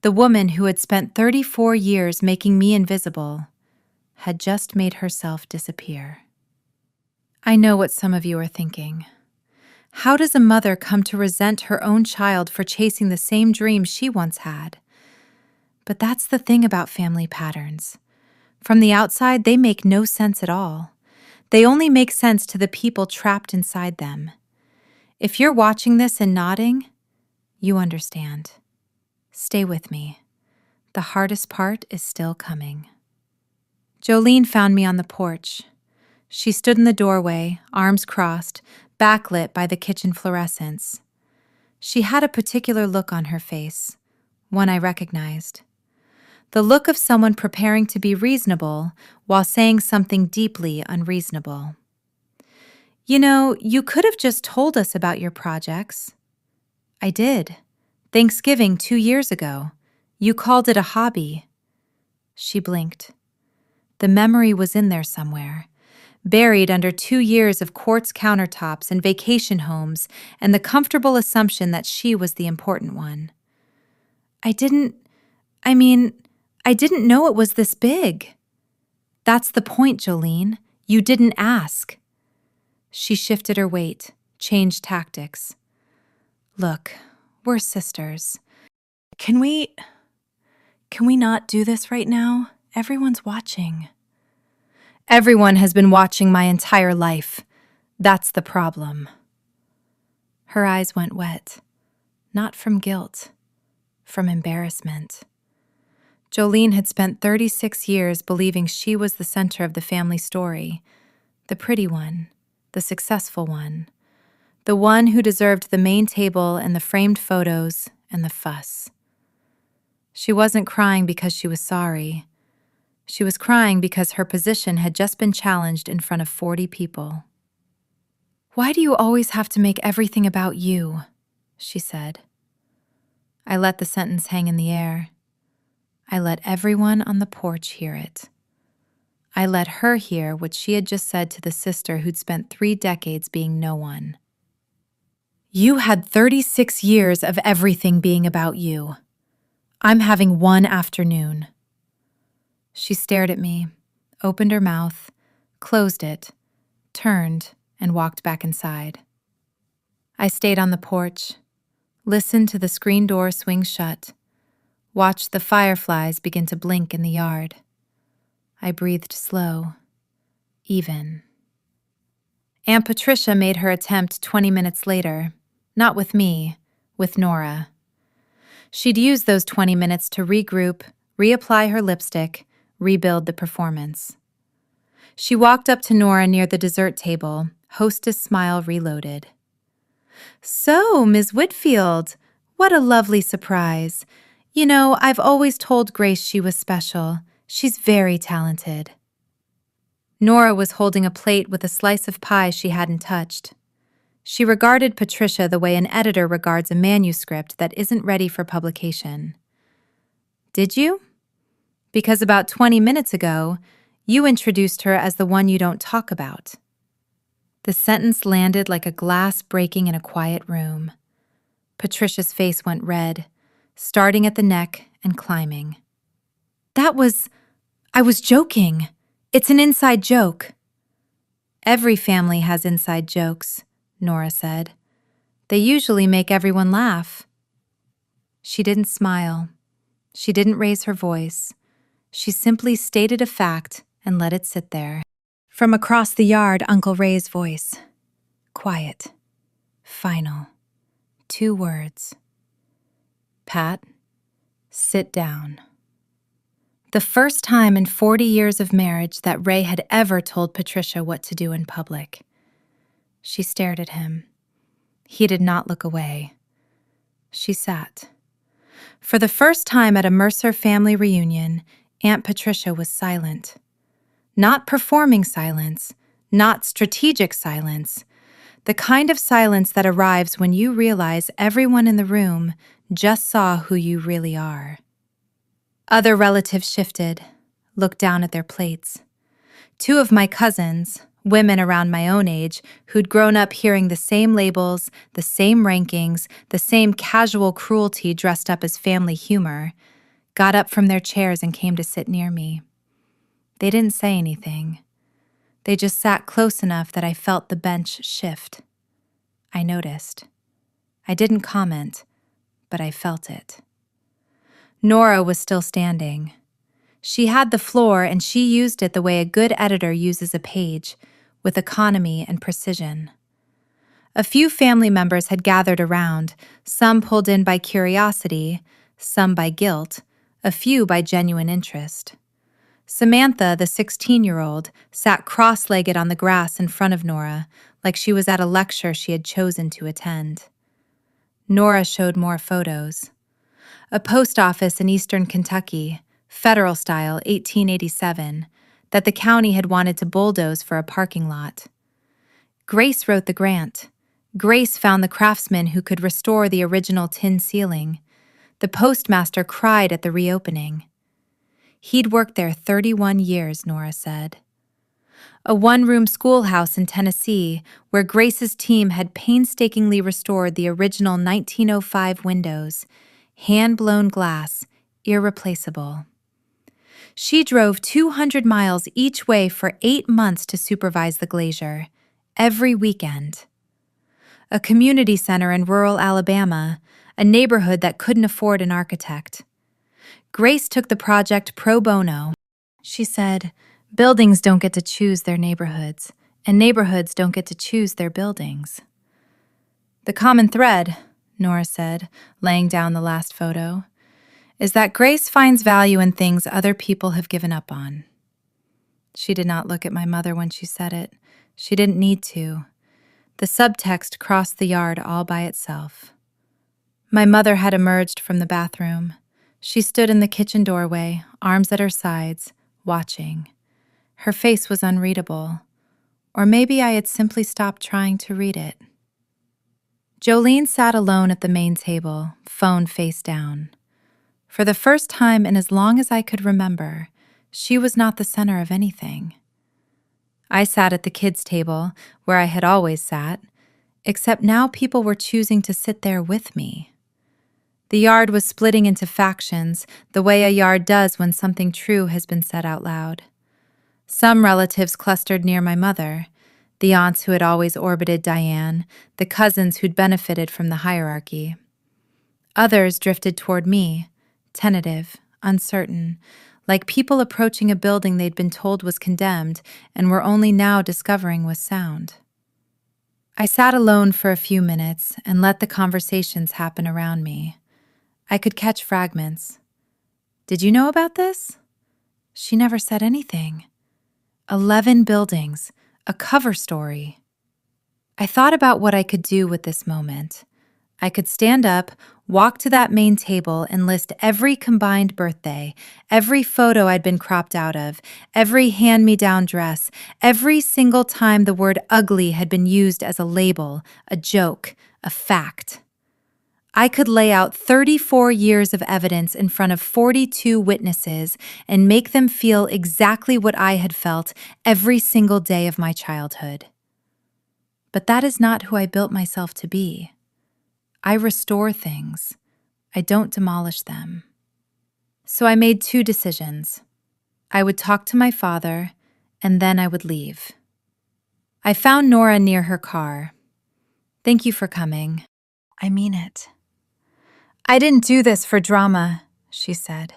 Speaker 1: The woman who had spent 34 years making me invisible had just made herself disappear. I know what some of you are thinking. How does a mother come to resent her own child for chasing the same dream she once had? But that's the thing about family patterns. From the outside, they make no sense at all. They only make sense to the people trapped inside them. If you're watching this and nodding, you understand. Stay with me. The hardest part is still coming. Jolene found me on the porch. She stood in the doorway, arms crossed, backlit by the kitchen fluorescents. She had a particular look on her face, one I recognized. The look of someone preparing to be reasonable while saying something deeply unreasonable. "You know, you could have just told us about your projects." "I did. Thanksgiving 2 years ago. You called it a hobby." She blinked. The memory was in there somewhere, buried under 2 years of quartz countertops and vacation homes and the comfortable assumption that she was the important one. I didn't know it was this big." "That's the point, Jolene. You didn't ask." She shifted her weight, changed tactics. "Look, we're sisters. Can we not do this right now? Everyone's watching." "Everyone has been watching my entire life. That's the problem." Her eyes went wet, not from guilt, from embarrassment. Jolene had spent 36 years believing she was the center of the family story, the pretty one, the successful one, the one who deserved the main table and the framed photos and the fuss. She wasn't crying because she was sorry. She was crying because her position had just been challenged in front of 40 people. "Why do you always have to make everything about you?" she said. I let the sentence hang in the air. I let everyone on the porch hear it. I let her hear what she had just said to the sister who'd spent 3 decades being no one. "You had 36 years of everything being about you. I'm having one afternoon." She stared at me, opened her mouth, closed it, turned, and walked back inside. I stayed on the porch, listened to the screen door swing shut, watched the fireflies begin to blink in the yard. I breathed slow, even. Aunt Patricia made her attempt 20 minutes later, not with me, with Nora. She'd used those 20 minutes to regroup, reapply her lipstick, rebuild the performance. She walked up to Nora near the dessert table, hostess smile reloaded. "So, Ms. Whitfield, what a lovely surprise. You know, I've always told Grace she was special. She's very talented." Nora was holding a plate with a slice of pie she hadn't touched. She regarded Patricia the way an editor regards a manuscript that isn't ready for publication. "Did you? Because about 20 minutes ago, you introduced her as the one you don't talk about." The sentence landed like a glass breaking in a quiet room. Patricia's face went red, starting at the neck and climbing. I was joking. It's an inside joke. Every family has inside jokes, Nora said. They usually make everyone laugh. She didn't smile. She didn't raise her voice. She simply stated a fact and let it sit there. From across the yard, Uncle Ray's voice. Quiet. Final. 2 words. Pat, sit down. The first time in 40 years of marriage that Ray had ever told Patricia what to do in public. She stared at him. He did not look away. She sat. For the first time at a Mercer family reunion, Aunt Patricia was silent. Not performing silence, not strategic silence, the kind of silence that arrives when you realize everyone in the room just saw who you really are. Other relatives shifted, looked down at their plates. 2 of my cousins, women around my own age, who'd grown up hearing the same labels, the same rankings, the same casual cruelty dressed up as family humor, got up from their chairs and came to sit near me. They didn't say anything. They just sat close enough that I felt the bench shift. I noticed. I didn't comment, but I felt it. Nora was still standing. She had the floor and she used it the way a good editor uses a page, with economy and precision. A few family members had gathered around, some pulled in by curiosity, some by guilt, a few by genuine interest. Samantha, the 16-year-old, sat cross-legged on the grass in front of Nora, like she was at a lecture she had chosen to attend. Nora showed more photos. A post office in eastern Kentucky, federal style 1887, that the county had wanted to bulldoze for a parking lot. Grace wrote the grant. Grace found the craftsman who could restore the original tin ceiling. The postmaster cried at the reopening. He'd worked there 31 years, Nora said. A 1-room schoolhouse in Tennessee where Grace's team had painstakingly restored the original 1905 windows, hand-blown glass, irreplaceable. She drove 200 miles each way for 8 months to supervise the glazier, every weekend. A community center in rural Alabama, a neighborhood that couldn't afford an architect. Grace took the project pro bono. She said, buildings don't get to choose their neighborhoods, and neighborhoods don't get to choose their buildings. The common thread, Nora said, laying down the last photo, is that Grace finds value in things other people have given up on. She did not look at my mother when she said it. She didn't need to. The subtext crossed the yard all by itself. My mother had emerged from the bathroom. She stood in the kitchen doorway, arms at her sides, watching. Her face was unreadable. Or maybe I had simply stopped trying to read it. Jolene sat alone at the main table, phone face down. For the first time in as long as I could remember, she was not the center of anything. I sat at the kids' table, where I had always sat, except now people were choosing to sit there with me. The yard was splitting into factions, the way a yard does when something true has been said out loud. Some relatives clustered near my mother, the aunts who had always orbited Diane, the cousins who'd benefited from the hierarchy. Others drifted toward me, tentative, uncertain, like people approaching a building they'd been told was condemned and were only now discovering was sound. I sat alone for a few minutes and let the conversations happen around me. I could catch fragments. Did you know about this? She never said anything. 11 buildings, a cover story. I thought about what I could do with this moment. I could stand up, walk to that main table, and list every combined birthday, every photo I'd been cropped out of, every hand-me-down dress, every single time the word ugly had been used as a label, a joke, a fact. I could lay out 34 years of evidence in front of 42 witnesses and make them feel exactly what I had felt every single day of my childhood. But that is not who I built myself to be. I restore things. I don't demolish them. So I made 2 decisions. I would talk to my father, and then I would leave. I found Nora near her car. "Thank you for coming. I mean it." "I didn't do this for drama," she said.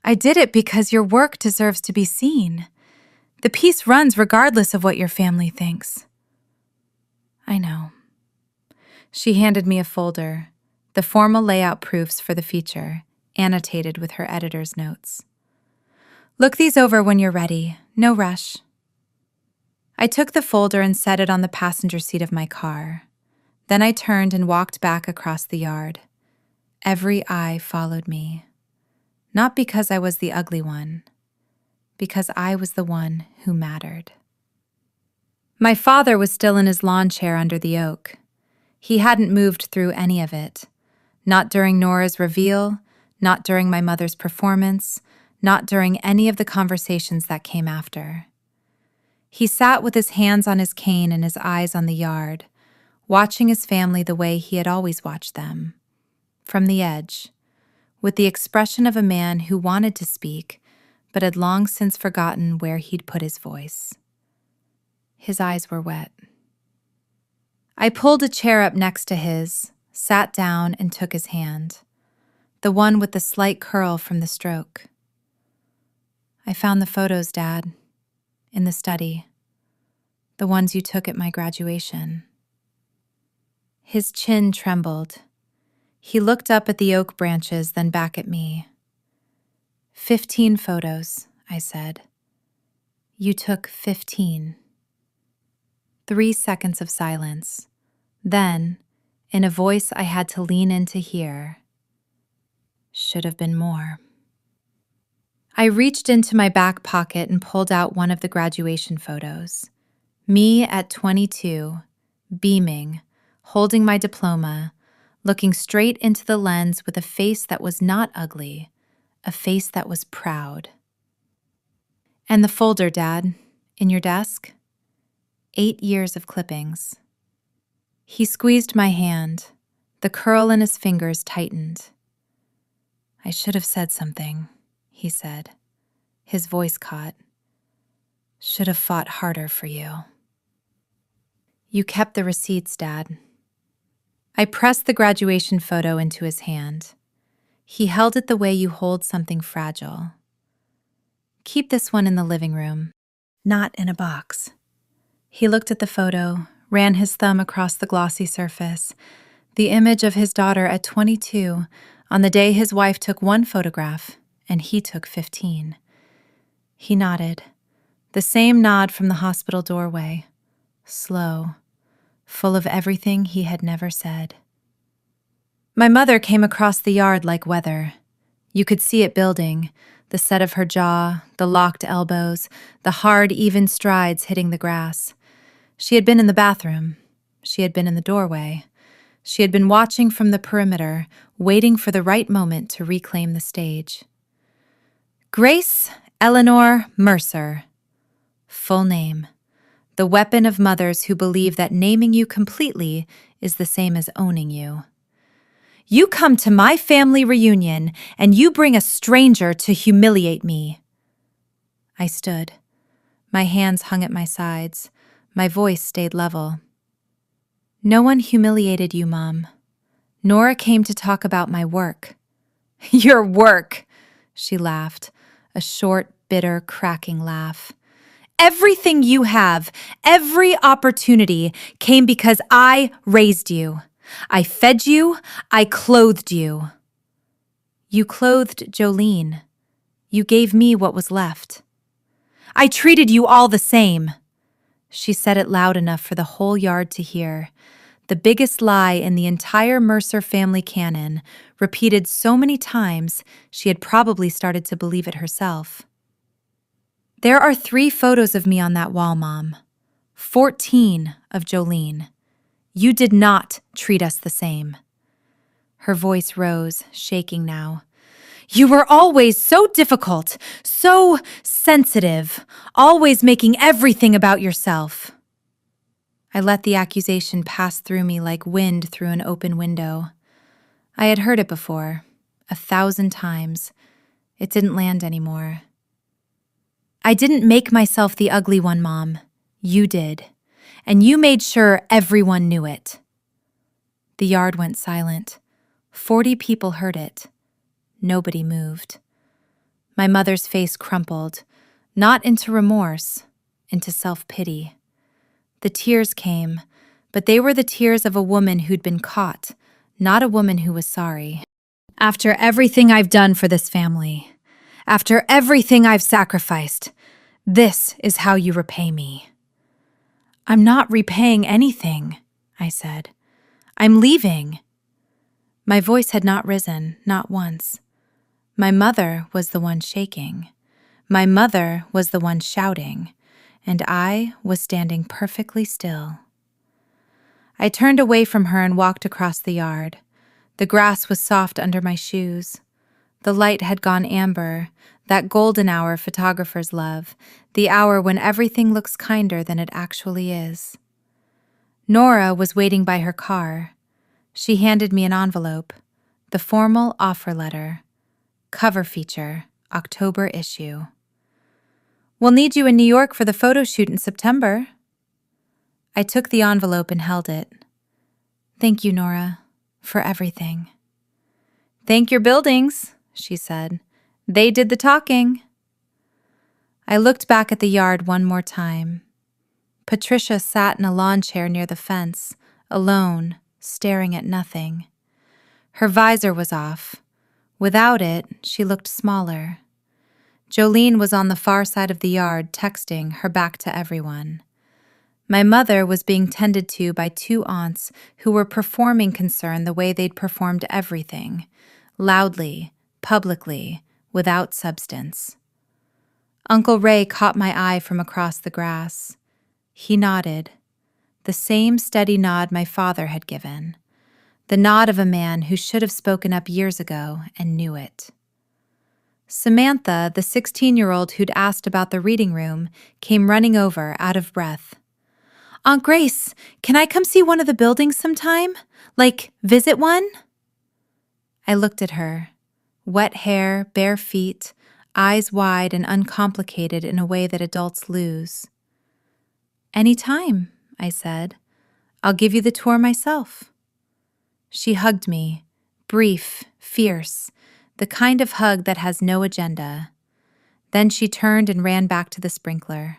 Speaker 1: "I did it because your work deserves to be seen. The piece runs regardless of what your family thinks." "I know." She handed me a folder, the formal layout proofs for the feature, annotated with her editor's notes. "Look these over when you're ready. No rush." I took the folder and set it on the passenger seat of my car. Then I turned and walked back across the yard. Every eye followed me. Not because I was the ugly one, because I was the one who mattered. My father was still in his lawn chair under the oak. He hadn't moved through any of it. Not during Nora's reveal, not during my mother's performance, not during any of the conversations that came after. He sat with his hands on his cane and his eyes on the yard, watching his family the way he had always watched them, from the edge, with the expression of a man who wanted to speak, but had long since forgotten where he'd put his voice. His eyes were wet. I pulled a chair up next to his, sat down and took his hand, the one with the slight curl from the stroke. "I found the photos, Dad, in the study, the ones you took at my graduation." His chin trembled. He looked up at the oak branches, then back at me. 15 photos, I said. "You took 15. 3 seconds of silence. Then, in a voice I had to lean in to hear, "Should have been more." I reached into my back pocket and pulled out one of the graduation photos. Me at 22, beaming, holding my diploma, looking straight into the lens with a face that was not ugly, a face that was proud. "And the folder, Dad, in your desk? 8 years of clippings." He squeezed my hand. The curl in his fingers tightened. "I should have said something," he said. His voice caught. "Should have fought harder for you." "You kept the receipts, Dad." I pressed the graduation photo into his hand. He held it the way you hold something fragile. "Keep this one in the living room, not in a box." He looked at the photo, ran his thumb across the glossy surface, the image of his daughter at 22, on the day his wife took 1 photograph and he took 15. He nodded, the same nod from the hospital doorway, slow, full of everything he had never said. My mother came across the yard like weather. You could see it building, the set of her jaw, the locked elbows, the hard, even strides hitting the grass. She had been in the bathroom. She had been in the doorway. She had been watching from the perimeter, waiting for the right moment to reclaim the stage. Grace Eleanor Mercer. Full name. The weapon of mothers who believe that naming you completely is the same as owning you. "You come to my family reunion, and you bring a stranger to humiliate me." I stood. My hands hung at my sides. My voice stayed level. "No one humiliated you, Mom. Nora came to talk about my work." "Your work," she laughed, a short, bitter, cracking laugh. "Everything you have, every opportunity came because I raised you. I fed you, I clothed you." "You clothed Jolene. You gave me what was left." "I treated you all the same." She said it loud enough for the whole yard to hear. The biggest lie in the entire Mercer family canon, repeated so many times she had probably started to believe it herself. "There are 3 photos of me on that wall, Mom. 14 of Jolene. You did not treat us the same." Her voice rose, shaking now. "You were always so difficult, so sensitive, always making everything about yourself." I let the accusation pass through me like wind through an open window. I had heard it before, 1,000 times. It didn't land anymore. I didn't make myself the ugly one, Mom. You did. And you made sure everyone knew it. The yard went silent. 40 people heard it. Nobody moved. My mother's face crumpled, not into remorse, into self-pity. The tears came, but they were the tears of a woman who'd been caught, not a woman who was sorry. After everything I've done for this family, after everything I've sacrificed, this is how you repay me. I'm not repaying anything, I said. I'm leaving. My voice had not risen, not once. My mother was the one shaking. My mother was the one shouting, and I was standing perfectly still. I turned away from her and walked across the yard. The grass was soft under my shoes. The light had gone amber, that golden hour photographers love, the hour when everything looks kinder than it actually is. Nora was waiting by her car. She handed me an envelope, the formal offer letter. Cover feature, October issue. We'll need you in New York for the photo shoot in September. I took the envelope and held it. Thank you, Nora, for everything. Thank your buildings, she said. They did the talking. I looked back at the yard one more time. Patricia sat in a lawn chair near the fence, alone, staring at nothing. Her visor was off. Without it, she looked smaller. Jolene was on the far side of the yard, texting, her back to everyone. My mother was being tended to by 2 aunts who were performing concern the way they'd performed everything, loudly, publicly, without substance. Uncle Ray caught my eye from across the grass. He nodded, the same steady nod my father had given, the nod of a man who should have spoken up years ago and knew it. Samantha, the 16-year-old who'd asked about the reading room, came running over, out of breath. Aunt Grace, can I come see one of the buildings sometime? Like, visit one? I looked at her. Wet hair, bare feet, eyes wide and uncomplicated in a way that adults lose. Any time, I said. I'll give you the tour myself. She hugged me, brief, fierce, the kind of hug that has no agenda. Then she turned and ran back to the sprinkler.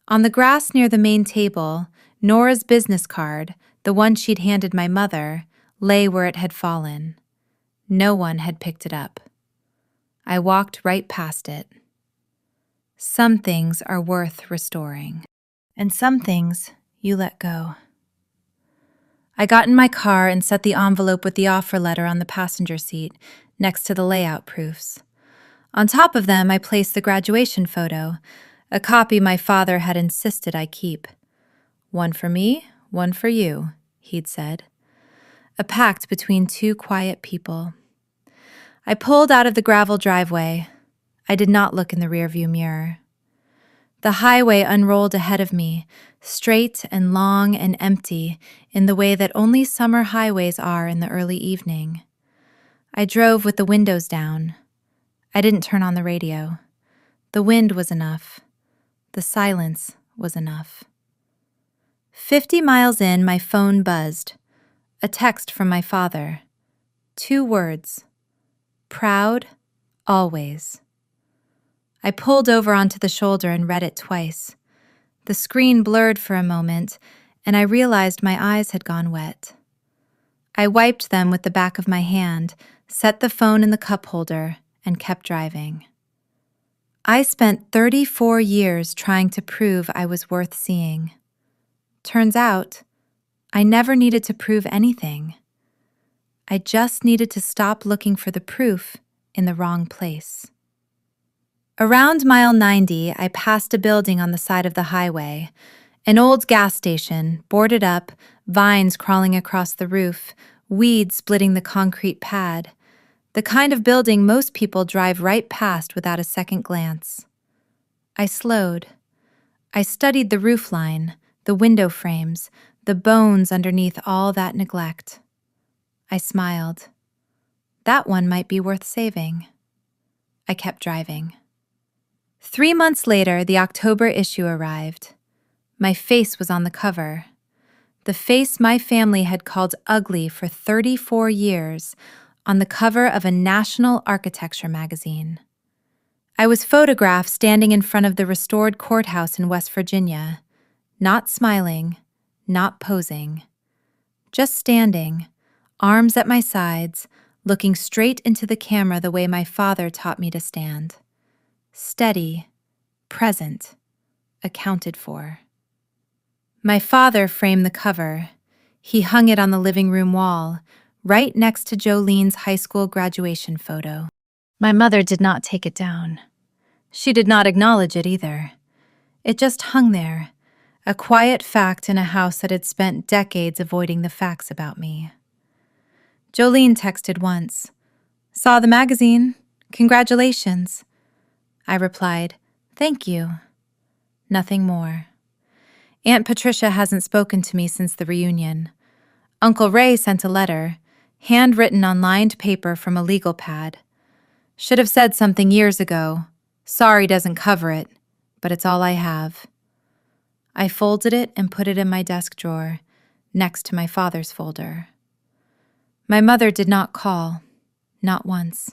Speaker 1: On the grass near the main table, Nora's business card, the one she'd handed my mother, lay where it had fallen. No one had picked it up. I walked right past it. Some things are worth restoring, and some things you let go. I got in my car and set the envelope with the offer letter on the passenger seat, next to the layout proofs. On top of them, I placed the graduation photo, a copy my father had insisted I keep. One for me, one for you, he'd said. A pact between 2 quiet people. I pulled out of the gravel driveway. I did not look in the rearview mirror. The highway unrolled ahead of me, straight and long and empty in the way that only summer highways are in the early evening. I drove with the windows down. I didn't turn on the radio. The wind was enough. The silence was enough. 50 miles in, my phone buzzed. A text from my father. 2 words. Proud, always. I pulled over onto the shoulder and read it twice. The screen blurred for a moment, and I realized my eyes had gone wet. I wiped them with the back of my hand, set the phone in the cup holder, and kept driving. I spent 34 years trying to prove I was worth seeing. Turns out, I never needed to prove anything. I just needed to stop looking for the proof in the wrong place. Around mile 90, I passed a building on the side of the highway, an old gas station, boarded up, vines crawling across the roof, weeds splitting the concrete pad, the kind of building most people drive right past without a second glance. I slowed. I studied the roofline, the window frames, the bones underneath all that neglect. I smiled. That one might be worth saving. I kept driving. 3 months later, the October issue arrived. My face was on the cover. The face my family had called ugly for 34 years, on the cover of a national architecture magazine. I was photographed standing in front of the restored courthouse in West Virginia, not smiling, not posing, just standing, arms at my sides, looking straight into the camera the way my father taught me to stand. Steady, present, accounted for. My father framed the cover. He hung it on the living room wall, right next to Jolene's high school graduation photo. My mother did not take it down. She did not acknowledge it either. It just hung there, a quiet fact in a house that had spent decades avoiding the facts about me. Jolene texted once, "Saw the magazine. Congratulations." I replied, "Thank you." Nothing more. Aunt Patricia hasn't spoken to me since the reunion. Uncle Ray sent a letter, handwritten on lined paper from a legal pad. Should have said something years ago. Sorry doesn't cover it, but it's all I have. I folded it and put it in my desk drawer, next to my father's folder. My mother did not call, not once.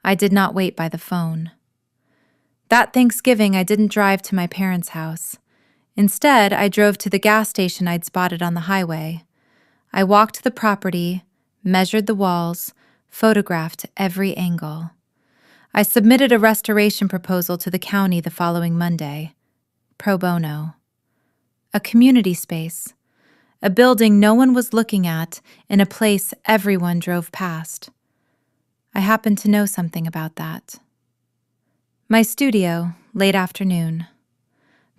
Speaker 1: I did not wait by the phone. That Thanksgiving, I didn't drive to my parents' house. Instead, I drove to the gas station I'd spotted on the highway. I walked the property, measured the walls, photographed every angle. I submitted a restoration proposal to the county the following Monday, pro bono. A community space, a building no one was looking at in a place everyone drove past. I happened to know something about that. My studio, late afternoon.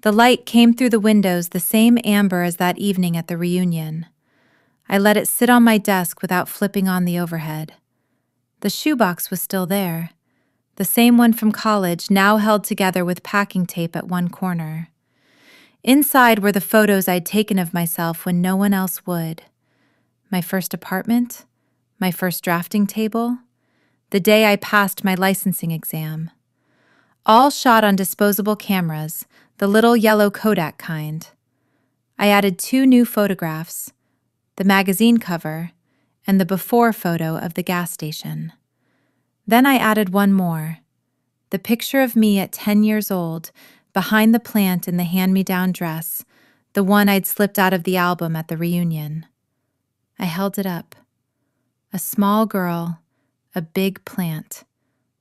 Speaker 1: The light came through the windows the same amber as that evening at the reunion. I let it sit on my desk without flipping on the overhead. The shoebox was still there, the same one from college, now held together with packing tape at one corner. Inside were the photos I'd taken of myself when no one else would. My first apartment, my first drafting table, the day I passed my licensing exam. All shot on disposable cameras, the little yellow Kodak kind. I added 2 new photographs, the magazine cover and the before photo of the gas station. Then I added one more, the picture of me at 10 years old, behind the plant in the hand-me-down dress, the one I'd slipped out of the album at the reunion. I held it up. A small girl, a big plant,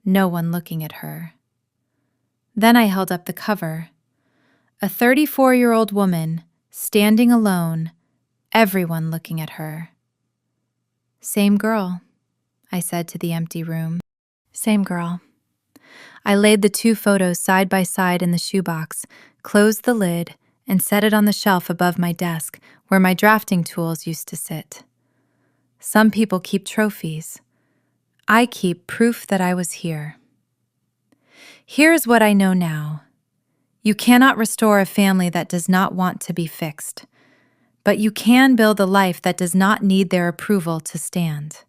Speaker 1: no one looking at her. Then I held up the cover. A 34-year-old woman, standing alone, everyone looking at her. "Same girl," I said to the empty room. "Same girl." I laid the 2 photos side by side in the shoebox, closed the lid, and set it on the shelf above my desk where my drafting tools used to sit. Some people keep trophies. I keep proof that I was here. Here's what I know now. You cannot restore a family that does not want to be fixed, but you can build a life that does not need their approval to stand.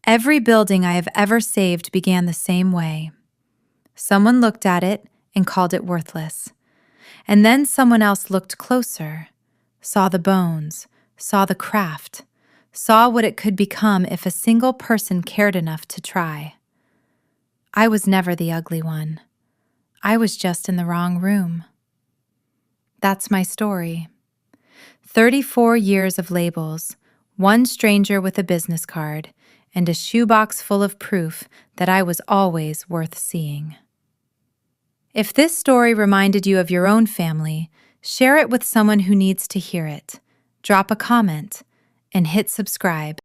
Speaker 1: Every building I have ever saved began the same way. Someone looked at it and called it worthless. And then someone else looked closer, saw the bones, saw the craft, saw what it could become if a single person cared enough to try. I was never the ugly one. I was just in the wrong room. That's my story. 34 years of labels, one stranger with a business card, and a shoebox full of proof that I was always worth seeing. If this story reminded you of your own family, share it with someone who needs to hear it. Drop a comment and hit subscribe.